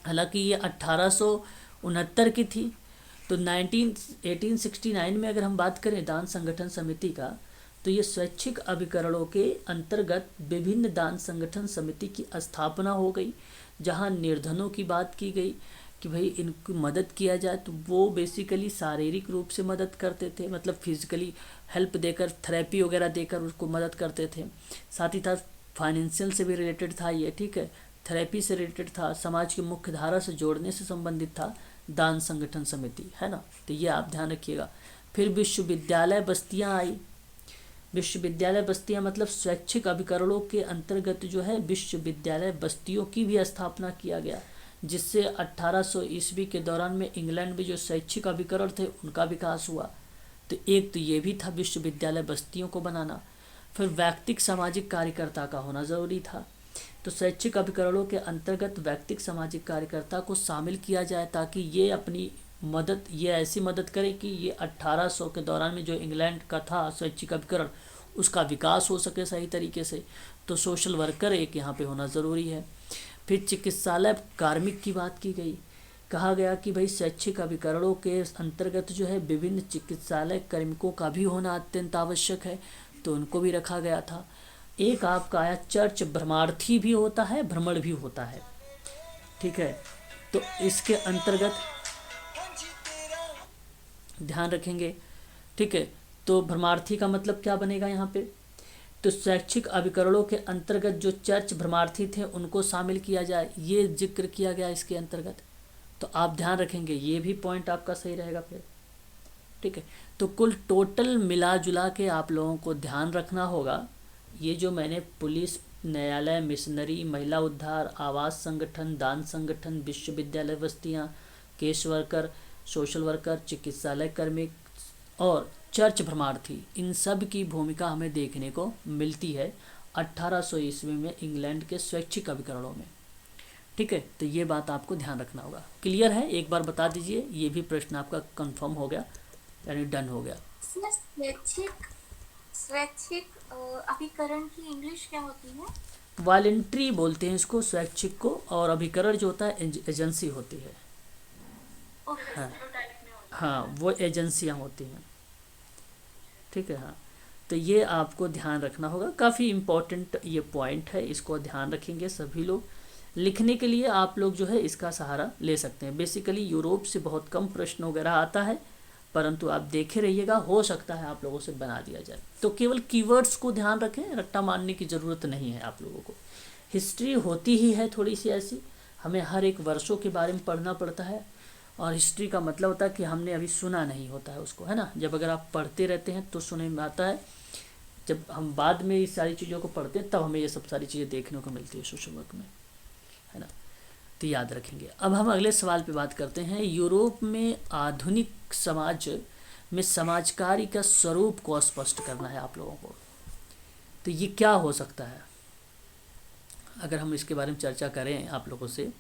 हालांकि ये 1869 की थी। तो 1869 में अगर हम बात करें दान संगठन समिति का, तो ये स्वैच्छिक अभिकरणों के अंतर्गत विभिन्न दान संगठन समिति की स्थापना हो गई, जहां निर्धनों की बात की गई कि भाई इनको मदद किया जाए। तो वो बेसिकली शारीरिक रूप से मदद करते थे, मतलब फिजिकली हेल्प देकर, थेरेपी वगैरह देकर उसको मदद करते थे। साथ ही साथ फाइनेंशियल से भी रिलेटेड था ये। ठीक है, थेरेपी से रिलेटेड था, समाज की मुख्य धारा से जोड़ने से संबंधित था दान संगठन समिति, है ना। तो ये आप ध्यान रखिएगा। फिर विश्वविद्यालय बस्तियाँ आई। विश्वविद्यालय बस्तियाँ मतलब स्वैच्छिक अभिकरणों के अंतर्गत जो है विश्वविद्यालय बस्तियों की भी स्थापना किया गया, जिससे 1800 ईस्वी के दौरान में इंग्लैंड में जो शैक्षिक अभिकरण थे उनका विकास हुआ। तो एक तो ये भी था विश्वविद्यालय बस्तियों को बनाना। फिर व्यक्तिक सामाजिक कार्यकर्ता का होना ज़रूरी था। तो शैक्षिक अभिकरणों के अंतर्गत व्यक्तिक सामाजिक कार्यकर्ता को शामिल किया जाए ताकि ये अपनी मदद, ये ऐसी मदद करे कि ये 1800 के दौरान में जो इंग्लैंड का था शैक्षिक अभिकरण उसका विकास हो सके सही तरीके से। तो सोशल वर्कर एक यहाँ पे होना ज़रूरी है। फिर चिकित्सालय कार्मिक की बात की गई। कहा गया कि भाई शैक्षिक अभिकरणों के अंतर्गत जो है विभिन्न चिकित्सालय कार्मिकों का भी होना अत्यंत आवश्यक है, तो उनको भी रखा गया था। एक आपका आया चर्च भ्रमणार्थी भी होता है, भ्रमण भी होता है। ठीक है, तो इसके अंतर्गत ध्यान रखेंगे। ठीक है, तो भ्रमणार्थी का मतलब क्या बनेगा यहाँ पे, तो शैक्षिक अभिकरणों के अंतर्गत जो चर्च भ्रमणार्थी थे उनको शामिल किया जाए, ये जिक्र किया गया इसके अंतर्गत। तो आप ध्यान रखेंगे, ये भी पॉइंट आपका सही रहेगा फिर। ठीक है, तो कुल टोटल मिला जुला के आप लोगों को ध्यान रखना होगा, ये जो मैंने पुलिस, न्यायालय, मिशनरी, महिला उद्धार, आवास संगठन, दान संगठन, विश्वविद्यालय बस्तियाँ, केस वर्कर, सोशल वर्कर, चिकित्सालय कार्मिक और चर्च भ्रमणार्थी, इन सब की भूमिका हमें देखने को मिलती है 1800 ईस्वी में इंग्लैंड के स्वैच्छिक अभिकरणों में। ठीक है, तो ये बात आपको ध्यान रखना होगा। क्लियर है? एक बार बता दीजिए, ये भी प्रश्न आपका कंफर्म हो गया, यानी डन हो गया। इसमें स्वैच्छिक स्वैच्छिक अभिकरण की इंग्लिश क्या होती है? वॉलेंट्री बोलते हैं इसको, स्वैच्छिक को, और अभिकरण जो होता है एजेंसी होती है। ओके हाँ सर। हाँ, वो एजेंसियाँ होती हैं। ठीक है, हाँ, तो ये आपको ध्यान रखना होगा, काफ़ी इम्पोर्टेंट ये पॉइंट है, इसको ध्यान रखेंगे सभी लोग। लिखने के लिए आप लोग जो है इसका सहारा ले सकते हैं। बेसिकली यूरोप से बहुत कम प्रश्न वगैरह आता है, परंतु आप देखे रहिएगा, हो सकता है आप लोगों से बना दिया जाए। तो केवल कीवर्ड्स को ध्यान रखें, रट्टा मारने की ज़रूरत नहीं है आप लोगों को। हिस्ट्री होती ही है थोड़ी सी ऐसी, हमें हर एक वर्षों के बारे में पढ़ना पड़ता है, और हिस्ट्री का मतलब होता है कि हमने अभी सुना नहीं होता है उसको, है ना। जब अगर आप पढ़ते रहते हैं तो सुने में आता है, जब हम बाद में इस सारी चीज़ों को पढ़ते हैं तब हमें ये सब सारी चीज़ें देखने को मिलती है सोशल वर्क में, है ना। तो याद रखेंगे। अब हम अगले सवाल पे बात करते हैं। यूरोप में आधुनिक समाज में समाज कार्य का स्वरूप को स्पष्ट करना है आप लोगों को। तो ये क्या हो सकता है, अगर हम इसके बारे में चर्चा करें आप लोगों से,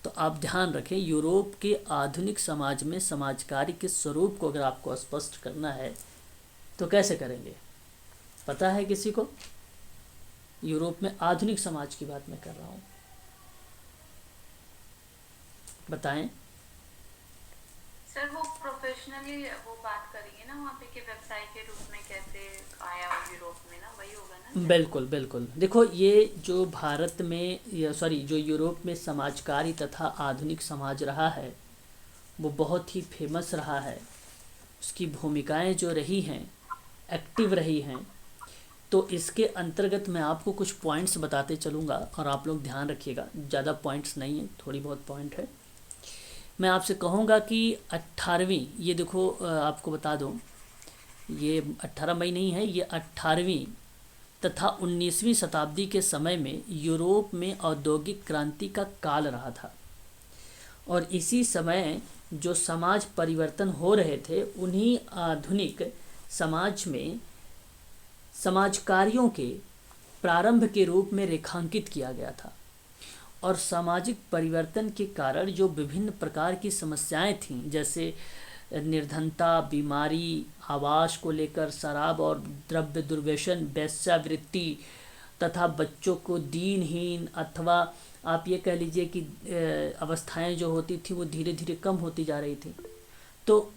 तो आप ध्यान रखें, यूरोप के आधुनिक समाज में समाज कार्य के स्वरूप को अगर आपको स्पष्ट करना है तो कैसे करेंगे, पता है किसी को? यूरोप में आधुनिक समाज की बात मैं कर रहा हूँ, बताएं। सर वो प्रोफेशनली वो बात करेंगे ना वहाँ पे कि व्यवसाय के रूप में कैसे आया यूरोप में, ना वही होगा ना? बिल्कुल बिल्कुल। देखो, ये जो भारत में, या सॉरी, जो यूरोप में समाजकारी तथा आधुनिक समाज रहा है वो बहुत ही फेमस रहा है। उसकी भूमिकाएं जो रही हैं, एक्टिव रही हैं। तो इसके अंतर्गत मैं आपको कुछ पॉइंट्स बताते चलूँगा और आप लोग ध्यान रखिएगा। ज़्यादा पॉइंट्स नहीं हैं, थोड़ी बहुत पॉइंट है। मैं आपसे कहूँगा कि 18वीं, ये देखो आपको बता दूँ, ये 18 मई नहीं है, ये 18वीं तथा 19वीं शताब्दी के समय में यूरोप में औद्योगिक क्रांति का काल रहा था। और इसी समय जो समाज परिवर्तन हो रहे थे, उन्हीं आधुनिक समाज में समाज कार्यों के प्रारंभ के रूप में रेखांकित किया गया था। और सामाजिक परिवर्तन के कारण जो विभिन्न प्रकार की समस्याएं थीं, जैसे निर्धनता, बीमारी, आवास को लेकर, शराब और द्रव्य दुर्व्यसन, वेश्यावृत्ति तथा बच्चों को दीनहीन, अथवा आप ये कह लीजिए कि अवस्थाएं जो होती थी वो धीरे धीरे कम होती जा रही थी। तो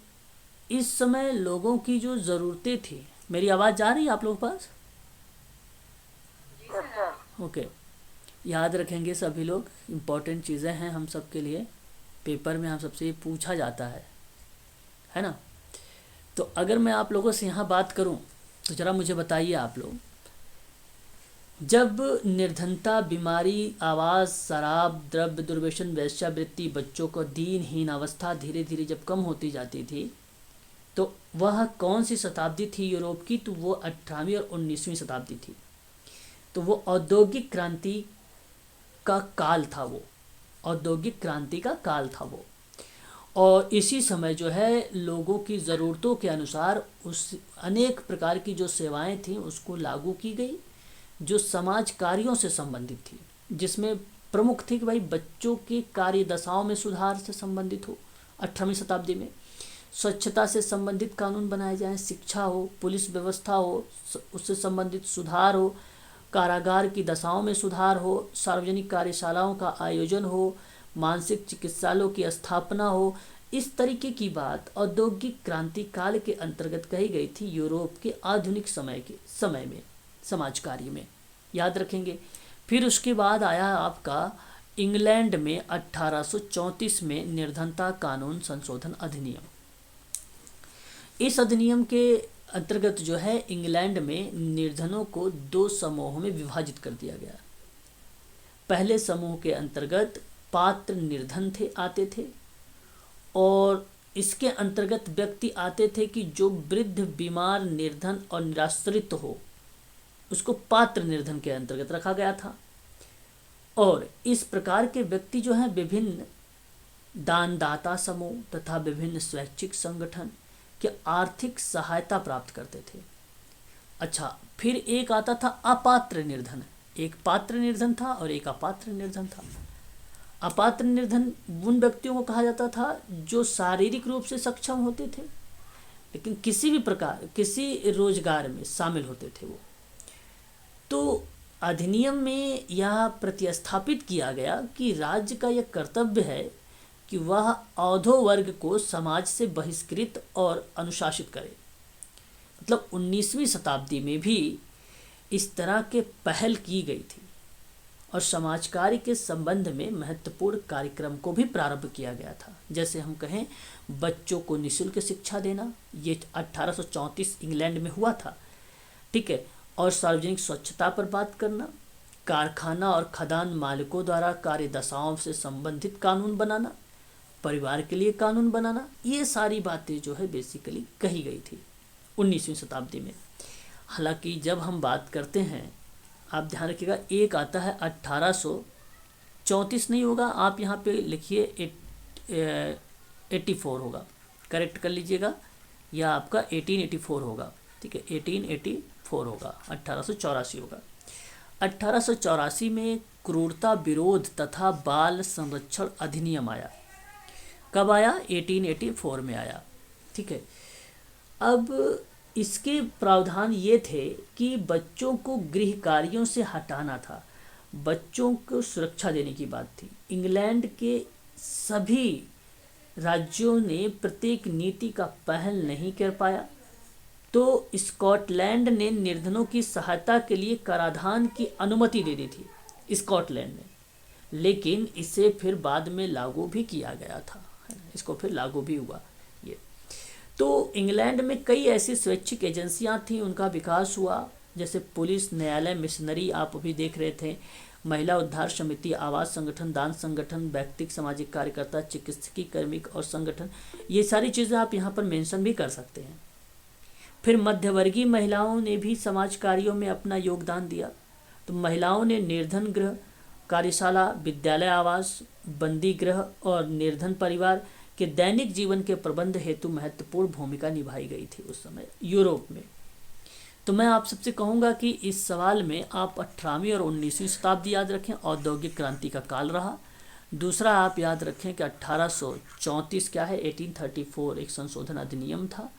इस समय लोगों की जो ज़रूरतें थी, मेरी आवाज़ जा रही है आप लोगों के पास? ओके, याद रखेंगे सभी लोग, इम्पोर्टेंट चीज़ें हैं हम सब के लिए, पेपर में हम सबसे पूछा जाता है ना। तो अगर मैं आप लोगों से यहाँ बात करूँ तो ज़रा मुझे बताइए आप लोग, जब निर्धनता, बीमारी, आवास, शराब, द्रव्य दुर्व्यसन, वेश्यावृत्ति, बच्चों को दीनहीन अवस्था धीरे धीरे जब कम होती जाती थी, तो वह कौन सी शताब्दी थी यूरोप की? तो वो 18वीं और 19वीं शताब्दी थी। तो वो औद्योगिक क्रांति का काल था, वो औद्योगिक क्रांति का काल था वो। और इसी समय जो है लोगों की ज़रूरतों के अनुसार उस अनेक प्रकार की जो सेवाएं थीं उसको लागू की गई, जो समाज कार्यों से संबंधित थी, जिसमें प्रमुख थी कि भाई बच्चों की कार्य दशाओं में सुधार से संबंधित हो। 18वीं शताब्दी में स्वच्छता से संबंधित कानून बनाए जाएं, शिक्षा हो, पुलिस व्यवस्था हो, उससे संबंधित सुधार हो, कारागार की दशाओं में सुधार हो, सार्वजनिक कार्यशालाओं का आयोजन हो, मानसिक चिकित्सालयों की स्थापना हो। इस तरीके की बात औद्योगिक क्रांति काल के अंतर्गत कही गई थी यूरोप के आधुनिक समय में समाज कार्य में, याद रखेंगे। फिर उसके बाद आया आपका इंग्लैंड में 1834 में निर्धनता कानून संशोधन अधिनियम। इस अधिनियम के अंतर्गत जो है इंग्लैंड में निर्धनों को 2 समूहों में विभाजित कर दिया गया। पहले समूह के अंतर्गत पात्र निर्धन आते थे, और इसके अंतर्गत व्यक्ति आते थे कि जो वृद्ध, बीमार, निर्धन और निराश्रित हो, उसको पात्र निर्धन के अंतर्गत रखा गया था। और इस प्रकार के व्यक्ति जो हैं विभिन्न दानदाता समूह तथा विभिन्न स्वैच्छिक संगठन के आर्थिक सहायता प्राप्त करते थे। अच्छा, फिर एक आता था अपात्र निर्धन। एक पात्र निर्धन था और एक अपात्र निर्धन था। अपात्र निर्धन उन व्यक्तियों को कहा जाता था जो शारीरिक रूप से सक्षम होते थे लेकिन किसी भी प्रकार किसी रोजगार में शामिल होते थे वो। तो अधिनियम में यह प्रतिस्थापित किया गया कि राज्य का यह कर्तव्य है कि वह अधो वर्ग को समाज से बहिष्कृत और अनुशासित करे। मतलब 19वीं शताब्दी में भी इस तरह के पहल की गई थी और समाज कार्य के संबंध में महत्वपूर्ण कार्यक्रम को भी प्रारंभ किया गया था। जैसे हम कहें बच्चों को निःशुल्क शिक्षा देना, ये 1834 इंग्लैंड में हुआ था, ठीक है। और सार्वजनिक स्वच्छता पर बात करना, कारखाना और खदान मालिकों द्वारा कार्य दशाओं से संबंधित कानून बनाना, परिवार के लिए कानून बनाना, ये सारी बातें जो है बेसिकली कही गई थी 19वीं शताब्दी में। हालांकि जब हम बात करते हैं, आप ध्यान रखिएगा, एक आता है 1834 नहीं होगा, आप यहाँ पे लिखिए 84 होगा, करेक्ट कर लीजिएगा, या आपका 1884 होगा, ठीक है, 1884 होगा, 1884 होगा। 1884 में क्रूरता विरोध तथा बाल संरक्षण अधिनियम आया। कब आया? 1884 में आया, ठीक है। अब इसके प्रावधान ये थे कि बच्चों को गृह कार्यों से हटाना था, बच्चों को सुरक्षा देने की बात थी। इंग्लैंड के सभी राज्यों ने प्रत्येक नीति का पहल नहीं कर पाया, तो स्कॉटलैंड ने निर्धनों की सहायता के लिए कराधान की अनुमति दे दी थी स्कॉटलैंड ने, लेकिन इसे फिर बाद में लागू भी किया गया था, इसको फिर लागू भी हुआ ये। तो इंग्लैंड में कई ऐसी स्वैच्छिक एजेंसियां थीं, उनका विकास हुआ, जैसे पुलिस, न्यायालय, मिशनरी आप अभी देख रहे थे, महिला उद्धार समिति, आवास संगठन, दान संगठन, व्यक्तिगत सामाजिक कार्यकर्ता, चिकित्सकीय कार्मिक और संगठन, ये सारी चीज़ें आप यहाँ पर मेंशन भी कर सकते हैं। फिर मध्यवर्गीय महिलाओं ने भी समाज कार्यों में अपना योगदान दिया। तो महिलाओं ने निर्धन गृह, कार्यशाला, विद्यालय आवास, बंदी गृह और निर्धन परिवार के दैनिक जीवन के प्रबंध हेतु महत्वपूर्ण भूमिका निभाई गई थी उस समय यूरोप में। तो मैं आप सबसे कहूँगा कि इस सवाल में आप 18वीं और 19वीं शताब्दी याद रखें, औद्योगिक क्रांति का काल रहा। दूसरा आप याद रखें कि 1834 क्या है, 1834 एक संशोधन अधिनियम था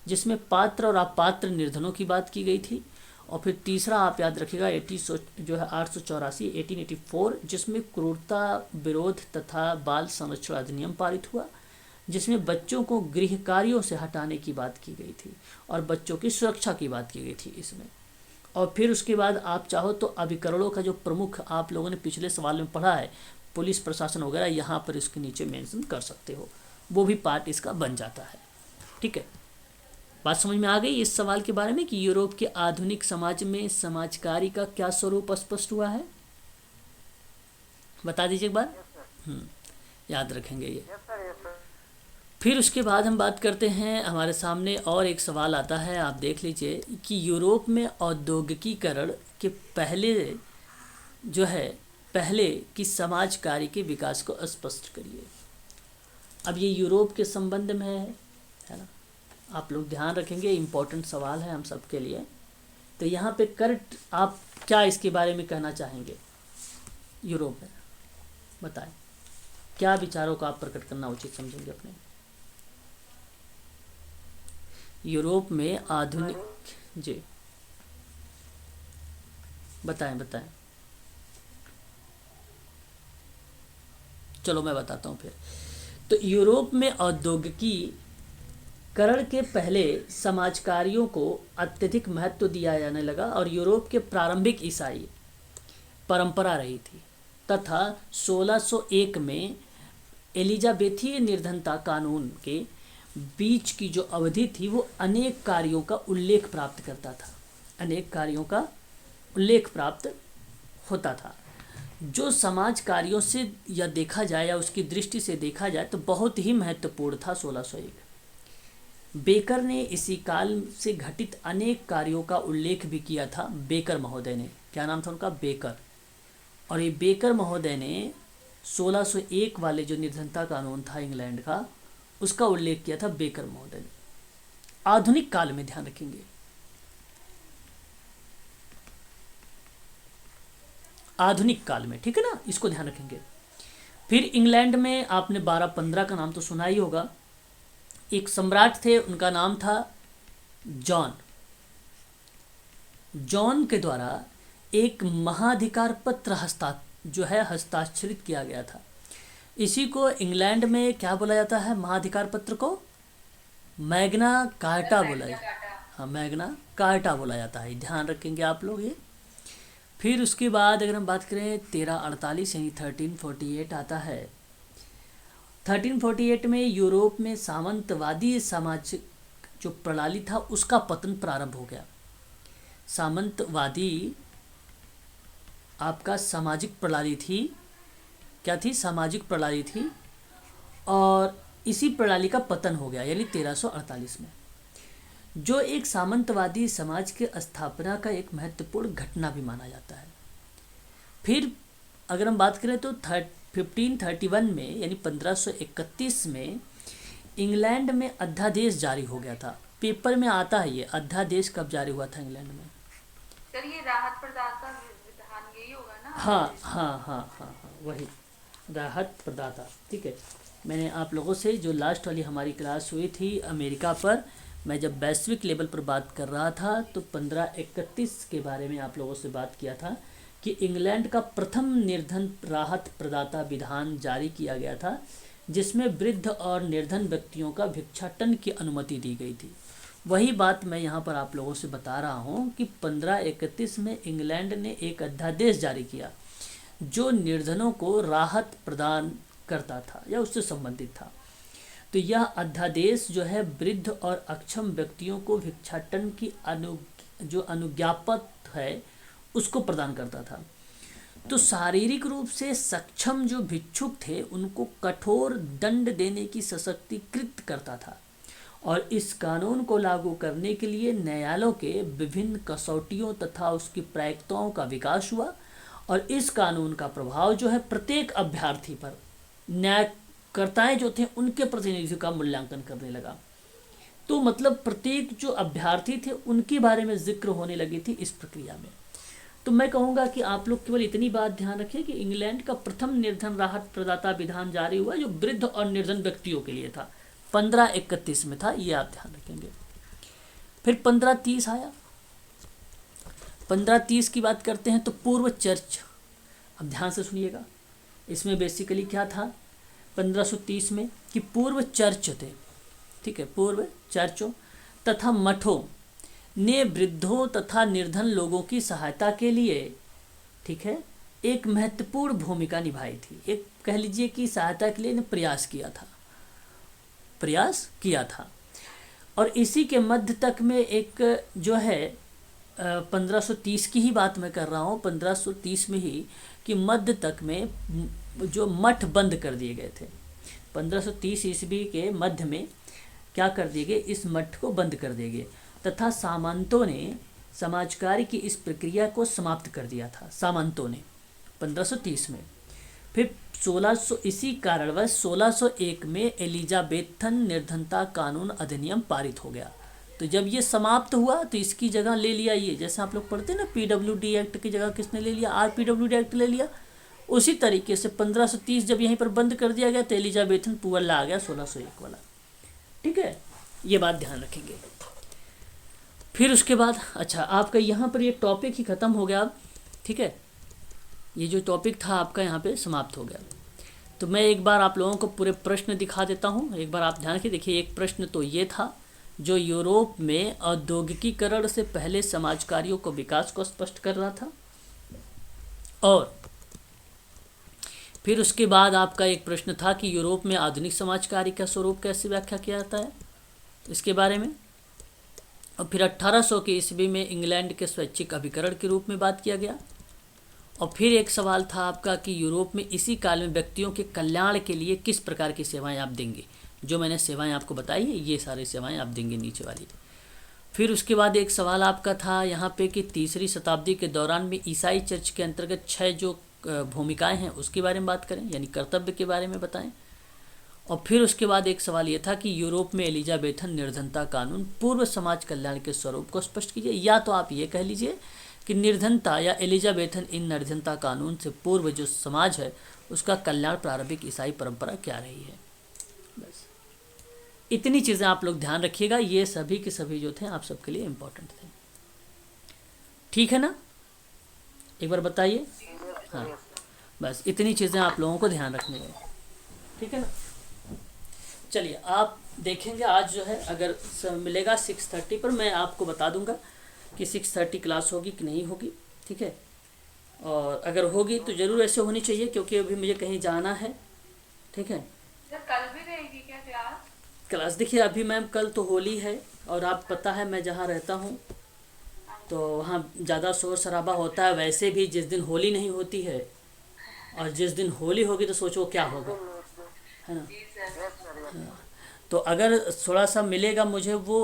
जिसमें पात्र और अपात्र निर्धनों की बात की गई थी। और फिर तीसरा आप याद रखिएगा 1884 जिसमें क्रूरता विरोध तथा बाल संरक्षण अधिनियम पारित हुआ, जिसमें बच्चों को गृह कार्यों से हटाने की बात की गई थी और बच्चों की सुरक्षा की बात की गई थी इसमें। और फिर उसके बाद आप चाहो तो अभिकरणों का जो प्रमुख आप लोगों ने पिछले सवाल में पढ़ा है, पुलिस प्रशासन वगैरह, यहाँ पर इसके नीचे मेंशन कर सकते हो, वो भी पार्ट इसका बन जाता है, ठीक है। बात समझ में आ गई इस सवाल के बारे में कि यूरोप के आधुनिक समाज में समाज कार्य का क्या स्वरूप स्पष्ट हुआ है? बता दीजिए एक बार। याद रखेंगे ये। फिर उसके बाद हम बात करते हैं, हमारे सामने और एक सवाल आता है, आप देख लीजिए कि यूरोप में औद्योगिकीकरण के पहले की समाज कार्य के विकास को स्पष्ट करिए। अब ये यूरोप के संबंध में है ना, आप लोग ध्यान रखेंगे, इम्पोर्टेंट सवाल है हम सबके लिए। तो यहाँ पे करेक्ट आप क्या इसके बारे में कहना चाहेंगे? यूरोप में बताएं, क्या विचारों का आप प्रकट करना उचित समझेंगे अपने? यूरोप में आधुनिक, जी बताएं। चलो मैं बताता हूँ फिर। तो यूरोप में औद्योगिकीकरण के पहले समाज कार्यों को अत्यधिक महत्व दिया जाने लगा और यूरोप के प्रारंभिक ईसाई परंपरा रही थी तथा 1601 में एलिजाबेथीय निर्धनता कानून के बीच की जो अवधि थी वो अनेक कार्यों का उल्लेख प्राप्त करता था, अनेक कार्यों का उल्लेख प्राप्त होता था, जो समाज कार्यों से या देखा जाए या उसकी दृष्टि से देखा जाए तो बहुत ही महत्वपूर्ण था। 1601 बेकर ने इसी काल से घटित अनेक कार्यों का उल्लेख भी किया था। बेकर महोदय ने, क्या नाम था उनका? बेकर। और ये बेकर महोदय ने 1601 वाले जो निर्धनता कानून था इंग्लैंड का, उसका उल्लेख किया था बेकर महोदय ने। आधुनिक काल में ध्यान रखेंगे, आधुनिक काल में, ठीक है ना, इसको ध्यान रखेंगे। फिर इंग्लैंड में आपने 1215 का नाम तो सुना ही होगा। एक सम्राट थे, उनका नाम था जॉन। जॉन के द्वारा एक महाधिकार पत्र हस्ताक्षरित किया गया था। इसी को इंग्लैंड में क्या बोला जाता है, महाधिकार पत्र को मैग्ना कार्टा बोला जाता है। हाँ, मैग्ना कार्टा बोला जाता है, ध्यान रखेंगे आप लोग ये। फिर उसके बाद अगर हम बात करें 1348 यानी 1348 आता है। 1348 में यूरोप में सामंतवादी सामाजिक जो प्रणाली था उसका पतन प्रारंभ हो गया। सामंतवादी आपका सामाजिक प्रणाली थी, क्या थी, सामाजिक प्रणाली थी, और इसी प्रणाली का पतन हो गया यानी 1348 में, जो एक सामंतवादी समाज के स्थापना का एक महत्वपूर्ण घटना भी माना जाता है। फिर अगर हम बात करें तो 1531 में यानी 1531 में इंग्लैंड में अध्यादेश जारी हो गया था। पेपर में आता है ये अध्यादेश कब जारी हुआ था इंग्लैंड में। सर ये राहत प्रदाता विधान यही होगा ना? हाँ हाँ हाँ हाँ हाँ, वही राहत प्रदाता, ठीक है। मैंने आप लोगों से जो लास्ट वाली हमारी क्लास हुई थी अमेरिका पर, मैं जब वैश्विक लेवल पर बात कर रहा था तो 1531 के बारे में आप लोगों से बात किया था कि इंग्लैंड का प्रथम निर्धन राहत प्रदाता विधान जारी किया गया था, जिसमें वृद्ध और निर्धन व्यक्तियों का भिक्षाटन की अनुमति दी गई थी। वही बात मैं यहाँ पर आप लोगों से बता रहा हूँ कि 1531 में इंग्लैंड ने एक अध्यादेश जारी किया जो निर्धनों को राहत प्रदान करता था या उससे संबंधित था। तो यह अध्यादेश जो है वृद्ध और अक्षम व्यक्तियों को भिक्षाटन की जो अनुज्ञापत है उसको प्रदान करता था। तो शारीरिक रूप से सक्षम जो भिक्षुक थे उनको कठोर दंड देने की सशक्तिकृत करता था, और इस कानून को लागू करने के लिए न्यायालयों के विभिन्न कसौटियों तथा उसकी प्रायिकताओं का विकास हुआ, और इस कानून का प्रभाव जो है प्रत्येक अभ्यर्थी पर न्यायकर्ताएं जो थे उनके प्रतिनिधित्व का मूल्यांकन करने लगा। तो मतलब प्रत्येक जो अभ्यर्थी थे उनके बारे में जिक्र होने लगी थी इस प्रक्रिया में। तो मैं कहूँगा कि आप लोग केवल इतनी बात ध्यान रखें कि इंग्लैंड का प्रथम निर्धन राहत प्रदाता विधान जारी हुआ जो वृद्ध और निर्धन व्यक्तियों के लिए था, 1531 में था, ये आप ध्यान रखेंगे। फिर 1530 आया। 1530 की बात करते हैं तो पूर्व चर्च, अब ध्यान से सुनिएगा, इसमें बेसिकली क्या था 1530 में कि पूर्व चर्च थे, ठीक है, पूर्व चर्चों तथा मठों ने वृद्धों तथा निर्धन लोगों की सहायता के लिए, ठीक है, एक महत्वपूर्ण भूमिका निभाई थी। एक कह लीजिए कि सहायता के लिए प्रयास किया था। और इसी के मध्य तक में एक जो है 1530 की ही बात मैं कर रहा हूँ, 1530 में ही कि मध्य तक में जो मठ बंद कर दिए गए थे। 1530 ईस्वी के मध्य में क्या कर दिए गए, इस मठ को बंद कर दिए गए तथा सामंतों ने समाजकार्य की इस प्रक्रिया को समाप्त कर दिया था। सामंतों ने 1530 में। फिर 1600 इसी कारणवश 1601 में एलिजाबेथन निर्धनता कानून अधिनियम पारित हो गया। तो जब ये समाप्त हुआ तो इसकी जगह ले लिया, ये जैसे आप लोग पढ़ते हैं ना पीडब्ल्यूडी एक्ट की जगह किसने ले लिया, आरपीडब्ल्यूडी एक्ट ले लिया। उसी तरीके से 1530 जब यहीं पर बंद कर दिया गया तो एलिजाबेथन पुअल्ला आ गया 1601 वाला, ठीक है, ये बात ध्यान रखेंगे। फिर उसके बाद अच्छा आपका यहाँ पर ये टॉपिक ही ख़त्म हो गया, ठीक है, ये जो टॉपिक था आपका यहाँ पे समाप्त हो गया। तो मैं एक बार आप लोगों को पूरे प्रश्न दिखा देता हूँ, एक बार आप ध्यान से देखिए। एक प्रश्न तो ये था जो यूरोप में औद्योगिकीकरण से पहले समाज कार्यों को विकास को स्पष्ट कर रहा था, और फिर उसके बाद आपका एक प्रश्न था कि यूरोप में आधुनिक समाज कार्य का स्वरूप कैसे व्याख्या किया जाता है, इसके बारे में। और फिर 1800 के ईस्वी में इंग्लैंड के स्वैच्छिक अभिकरण के रूप में बात किया गया। और फिर एक सवाल था आपका कि यूरोप में इसी काल में व्यक्तियों के कल्याण के लिए किस प्रकार की सेवाएं आप देंगे। जो मैंने सेवाएं आपको बताई है ये सारी सेवाएं आप देंगे नीचे वाली। फिर उसके बाद एक सवाल आपका था यहाँ पे कि तीसरी शताब्दी के दौरान में ईसाई चर्च के अंतर्गत 6 जो भूमिकाएं हैं उसके बारे में बात करें, यानी कर्तव्य के बारे में बताएं। और फिर उसके बाद एक सवाल ये था कि यूरोप में एलिजाबेथन निर्धनता कानून पूर्व समाज कल्याण के स्वरूप को स्पष्ट कीजिए, या तो आप ये कह लीजिए कि निर्धनता या एलिजाबेथन इन निर्धनता कानून से पूर्व जो समाज है उसका कल्याण प्रारंभिक ईसाई परंपरा क्या रही है। बस इतनी चीज़ें आप लोग ध्यान रखिएगा, ये सभी के सभी जो थे आप सबके लिए इम्पोर्टेंट थे। ठीक है ना, एक बार बताइए। हाँ, बस इतनी चीज़ें आप लोगों को ध्यान रखनी है। ठीक है ना, चलिए आप देखेंगे आज जो है अगर मिलेगा 6:30 पर मैं आपको बता दूंगा कि 6:30 क्लास होगी कि नहीं होगी। ठीक है, और अगर होगी तो ज़रूर ऐसे होनी चाहिए क्योंकि अभी मुझे कहीं जाना है। ठीक है, सर कल भी रहेगी क्या क्लास? क्लास देखिए अभी मैम कल तो होली है और आप पता है मैं जहाँ रहता हूँ तो वहाँ ज़्यादा शोर शराबा होता है। वैसे भी जिस दिन होली नहीं होती है और जिस दिन होली होगी तो सोचो क्या होगा, है ना। जी सर। तो अगर थोड़ा सा मिलेगा मुझे वो